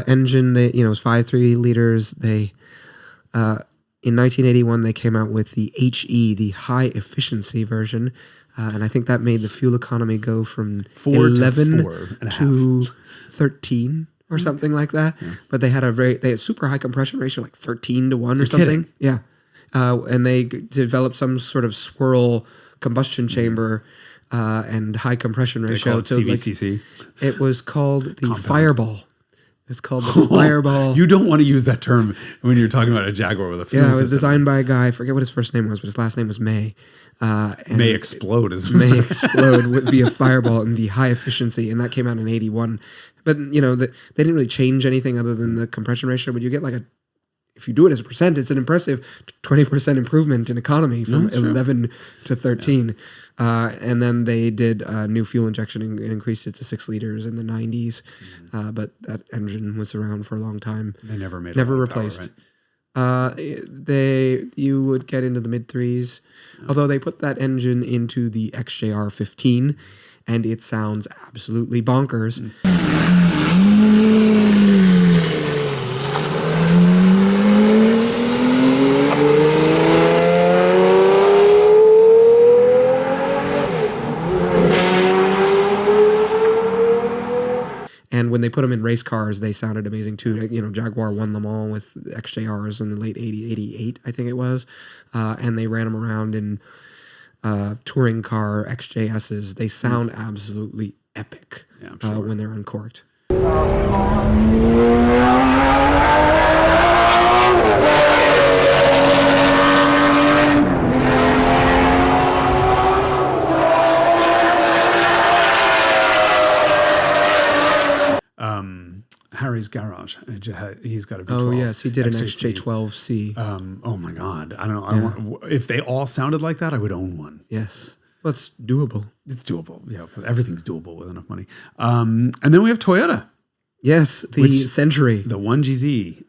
engine, it was 5.3 liters. They in 1981 they came out with the HE, the high efficiency version, and I think that made the fuel economy go from 11 to 13 or something like that. Yeah. But they had super high compression ratio, like 13 to 1 or something. Kidding. Yeah. And they developed some sort of swirl combustion chamber. And high compression ratio. CVCC. It was called the Fireball. It's called the Fireball. You don't want to use that term when you're talking about a Jaguar with a fuel system. It was designed by a guy. I forget what his first name was, but his last name was May. May explode May explode via Fireball and the high efficiency, and that came out in 81. But they didn't really change anything other than the compression ratio. But you get if you do it as a percent, it's an impressive 20% improvement in economy from 11 to 13. And then they did new fuel injection and increased it to 6 liters in the 90s. But that engine was around for a long time. They never replaced. Power, right? You would get into the mid 3s, although they put that engine into the XJR 15, and it sounds absolutely bonkers. And when they put them in race cars, they sounded amazing too. Jaguar won Le Mans with XJRs in the late 88, I think it was. And they ran them around in touring car XJSs. They sound absolutely epic when they're uncorked. Harry's garage. He's got a V12. Oh yes, he did an XJ12C. Oh my God, I don't know. If they all sounded like that, I would own one. Yes, well, it's doable. It's doable. Yeah, everything's doable with enough money. And then we have Toyota. Yes, the Century. The 1GZ.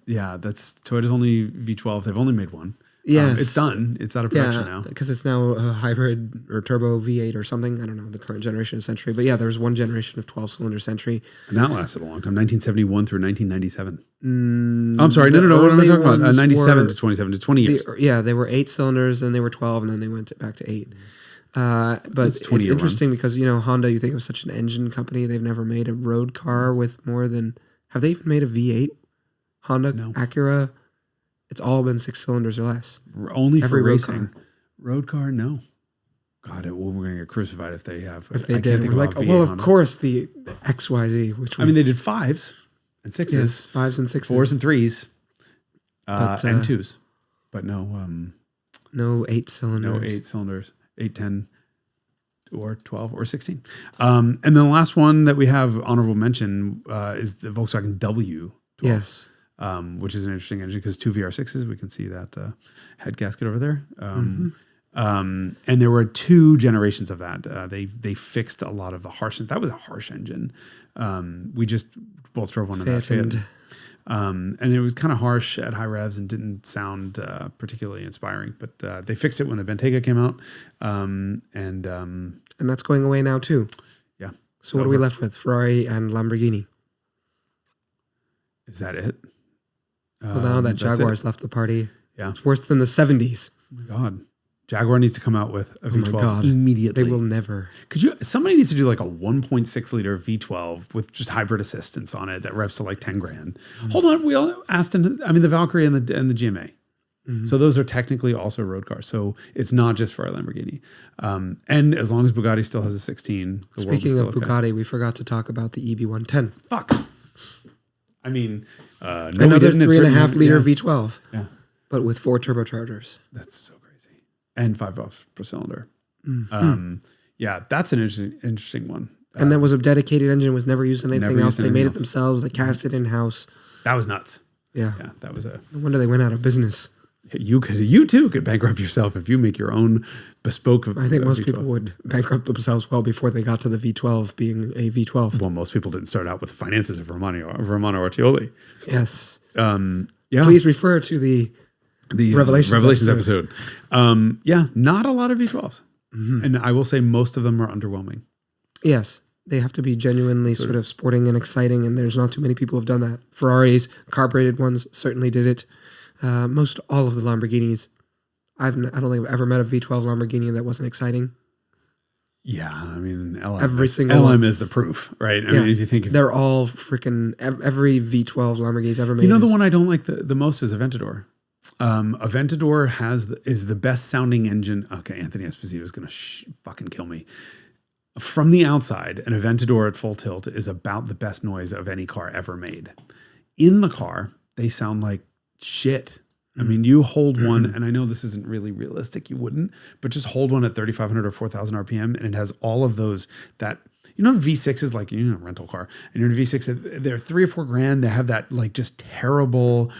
Yeah, that's Toyota's only V12. They've only made one. Yes. It's done. It's out of production now. Because it's now a hybrid or turbo V8 or something. I don't know, the current generation of Century. But yeah, there was one generation of 12-cylinder Century. And that lasted a long time, 1971 through 1997. I'm sorry, no. What am I talking about? 97 to 27 to 20 years. They were 8 cylinders, and they were 12, and then they went back to 8. But it's interesting because, Honda, you think of such an engine company. They've never made a road car with more than... Have they even made a V8? Honda, no. Acura... It's all been 6 cylinders or less. Only for racing. Road car, no. God, we're going to get crucified if they have. If they did, we're like, of course, the XYZ. Which they did 5s and 6s. Yes, 5s and 6s. 4s and 3s. And 2s. But no... no 8 cylinders. No 8 cylinders. 8, 10, or 12, or 16. And then the last one that we have honorable mention is the Volkswagen W12. Yes. Which is an interesting engine because 2 VR6s, we can see that head gasket over there. And there were 2 generations of that. They fixed a lot of the harshness. That was a harsh engine. We just both drove one of that Fiat. And it was kind of harsh at high revs and didn't sound particularly inspiring. But they fixed it when the Bentayga came out. And that's going away now too. Yeah. So what are we left with? Ferrari and Lamborghini. Is that it? Well, now that Jaguar's left the party, yeah, it's worse than the 70s. Oh my God, Jaguar needs to come out with a V12 immediately. They will never. Somebody needs to do like a 1.6 liter V12 with just hybrid assistance on it that revs to like 10 grand. Hold on, we all Aston. I mean, the Valkyrie and the GMA. So those are technically also road cars. So it's not just for a Lamborghini. And as long as Bugatti still has a 16, the world is still Speaking of Bugatti, we forgot to talk about the EB110. Fuck. I mean, another 3.5 liter V12, but with 4 turbochargers. That's so crazy, and 5 valves per cylinder. Yeah, that's an interesting one. And that was a dedicated engine; was never used in anything else. They made it themselves. They cast it in house. That was nuts. Yeah, that was No wonder they went out of business. You too could bankrupt yourself if you make your own bespoke. I think most people would bankrupt themselves well before they got to the V12 being a V12. Well, most people didn't start out with the finances of Romano Ortioli. Yes. Yeah. Please refer to the Revelations episode. Not a lot of V12s, and I will say most of them are underwhelming. Yes. They have to be genuinely sort of sporting and exciting, and there's not too many people who have done that. Ferraris, carbureted ones, certainly did it. Most all of the Lamborghinis, I don't think I've ever met a V12 Lamborghini that wasn't exciting. Yeah, I mean, LM is the proof, right? I mean, if you think they're all freaking every V12 Lamborghini's ever made. The one I don't like the most is Aventador. Aventador is the best sounding engine. Okay, Anthony Esposito is going to fucking kill me. From the outside, an Aventador at full tilt is about the best noise of any car ever made. In the car, they sound like shit. I mean, you hold one, and I know this isn't really realistic, you wouldn't, but just hold one at 3,500 or 4,000 RPM, and it has all of those V6 is like, a rental car, and you're in a V6, they're $3 or $4 grand, they have that like just terrible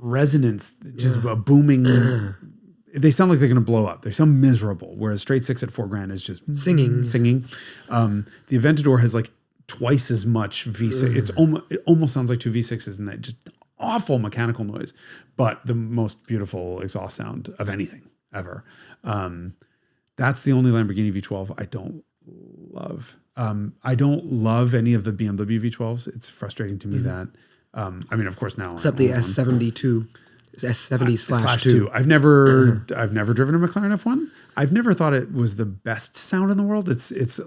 resonance, just a booming, they sound like they're going to blow up. They sound miserable, whereas straight 6 at $4 grand is just singing. The Aventador has like twice as much V6. It almost sounds like 2 V6s, and that just awful mechanical noise, but the most beautiful exhaust sound of anything ever. That's the only Lamborghini V12 I don't love. I don't love any of the BMW V12s. It's frustrating to me that, I mean, of course now. Except the S72, S70/2. I've never driven a McLaren F1. I've never thought it was the best sound in the world. It's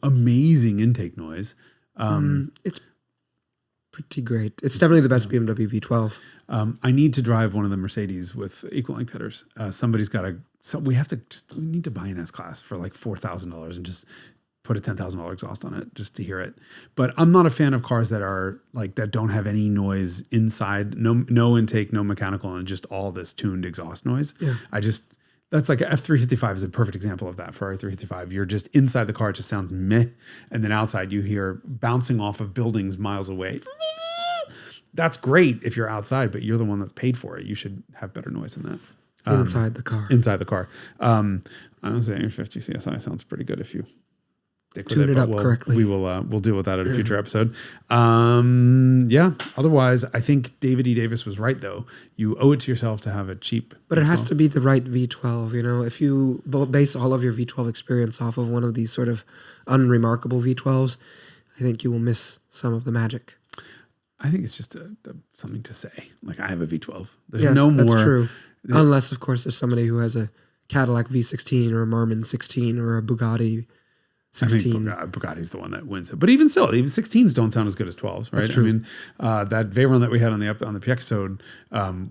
amazing intake noise. It's pretty great. It's definitely the best BMW V12. I need to drive one of the Mercedes with equal length headers. We need to buy an S-Class for like $4,000 and just put a $10,000 exhaust on it just to hear it. But I'm not a fan of cars that don't have any noise inside, no intake, no mechanical, and just all this tuned exhaust noise. Yeah. That's like F355 is a perfect example of that. Ferrari 355. You're just inside the car, it just sounds meh. And then outside you hear bouncing off of buildings miles away. That's great if you're outside, but you're the one that's paid for it. You should have better noise than that. Inside the car. Inside the car. I would say 50 CSI sounds pretty good if you stick with Tune it but up correctly. We'll deal with that at a future episode. Otherwise, I think David E. Davis was right though. You owe it to yourself to have a cheap. But it has to be the right V12. You know, if you base all of your V12 experience off of one of these sort of unremarkable V12s, I think you will miss some of the magic. I think it's just something to say. Like, I have a V12. There's Yes, no more. that's true. Unless, of course, there's somebody who has a Cadillac V16 or a Marmon 16 or a Bugatti 16. I think Bugatti's the one that wins it. But even still, even 16s don't sound as good as 12s, right? That's true. I mean, that Veyron that we had on the PX episode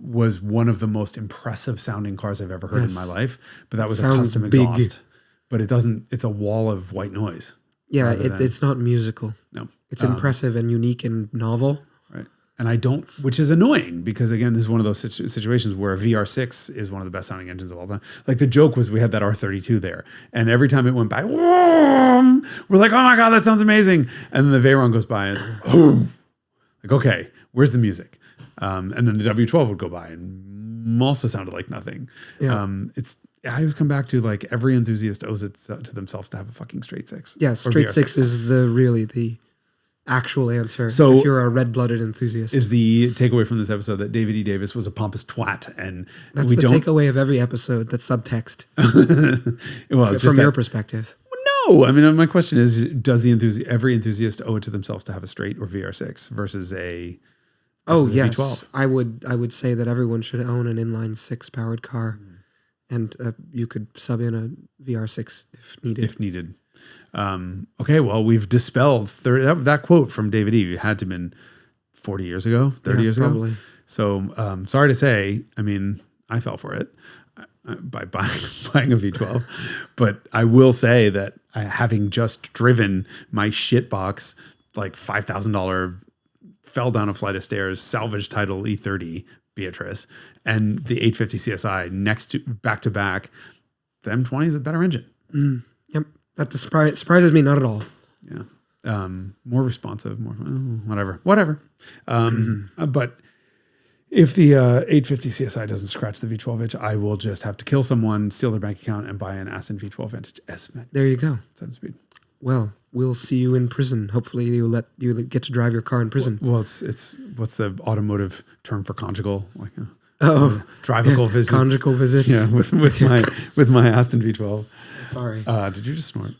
was one of the most impressive sounding cars I've ever heard in my life. But that was a custom exhaust. But it doesn't. It's a wall of white noise. Yeah, it's not musical. No. It's impressive and unique and novel. Right. And I don't, which is annoying because again, this is one of those situations where a VR6 is one of the best sounding engines of all time. Like the joke was we had that R32 there and every time it went by, we're like, oh my God, that sounds amazing. And then the Veyron goes by and it's like, okay, where's the music? And then the W12 would go by and also sounded like nothing. Yeah. I always come back to like every enthusiast owes it to themselves to have a fucking straight six. Yeah, straight six is really the actual answer. So if you're a red-blooded enthusiast, is the takeaway from this episode that David E. Davis was a pompous twat, and that's the takeaway of every episode. That's subtext. Well, it's from your perspective. No, I mean my question is: does every enthusiast owe it to themselves to have a straight or VR6 versus a? Versus a yes, V12? I would say that everyone should own an inline six powered car, and you could sub in a VR6 if needed. If needed. Okay, well, we've dispelled that quote from David E. had to have been 40 years ago, 30 years probably. ago. So sorry to say, I mean, I fell for it by buying a V12. But I will say that having just driven my shit box, like $5,000, fell down a flight of stairs, salvage title E30 Beatrice, and the 850 CSI back to back, the M20 is a better engine. Yep. That surprises me not at all. Yeah. More responsive, more whatever. But if the 850 CSI doesn't scratch the V12 itch, I will just have to kill someone, steal their bank account, and buy an Aston V12 Vantage S. There you go. 7-speed. Well, we'll see you in prison. Hopefully, you get to drive your car in prison. Well, it's what's the automotive term for conjugal? Like drivable visits. Conjugal visits. Yeah, with my Aston V12. Sorry. Did you just snort?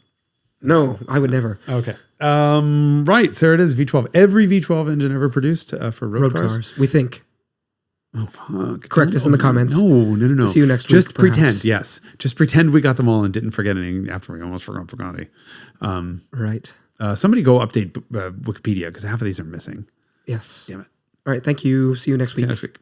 No, I would never. Okay. Right. So it is V12. Every V12 engine ever produced for road cars. We think. Oh, fuck. Correct us in the comments. No. See you next week. Just pretend. Yes. Just pretend we got them all and didn't forget anything after we almost forgot Bugatti. Right. Somebody go update Wikipedia because half of these are missing. Yes. Damn it. All right. Thank you. See you next week. See you next week.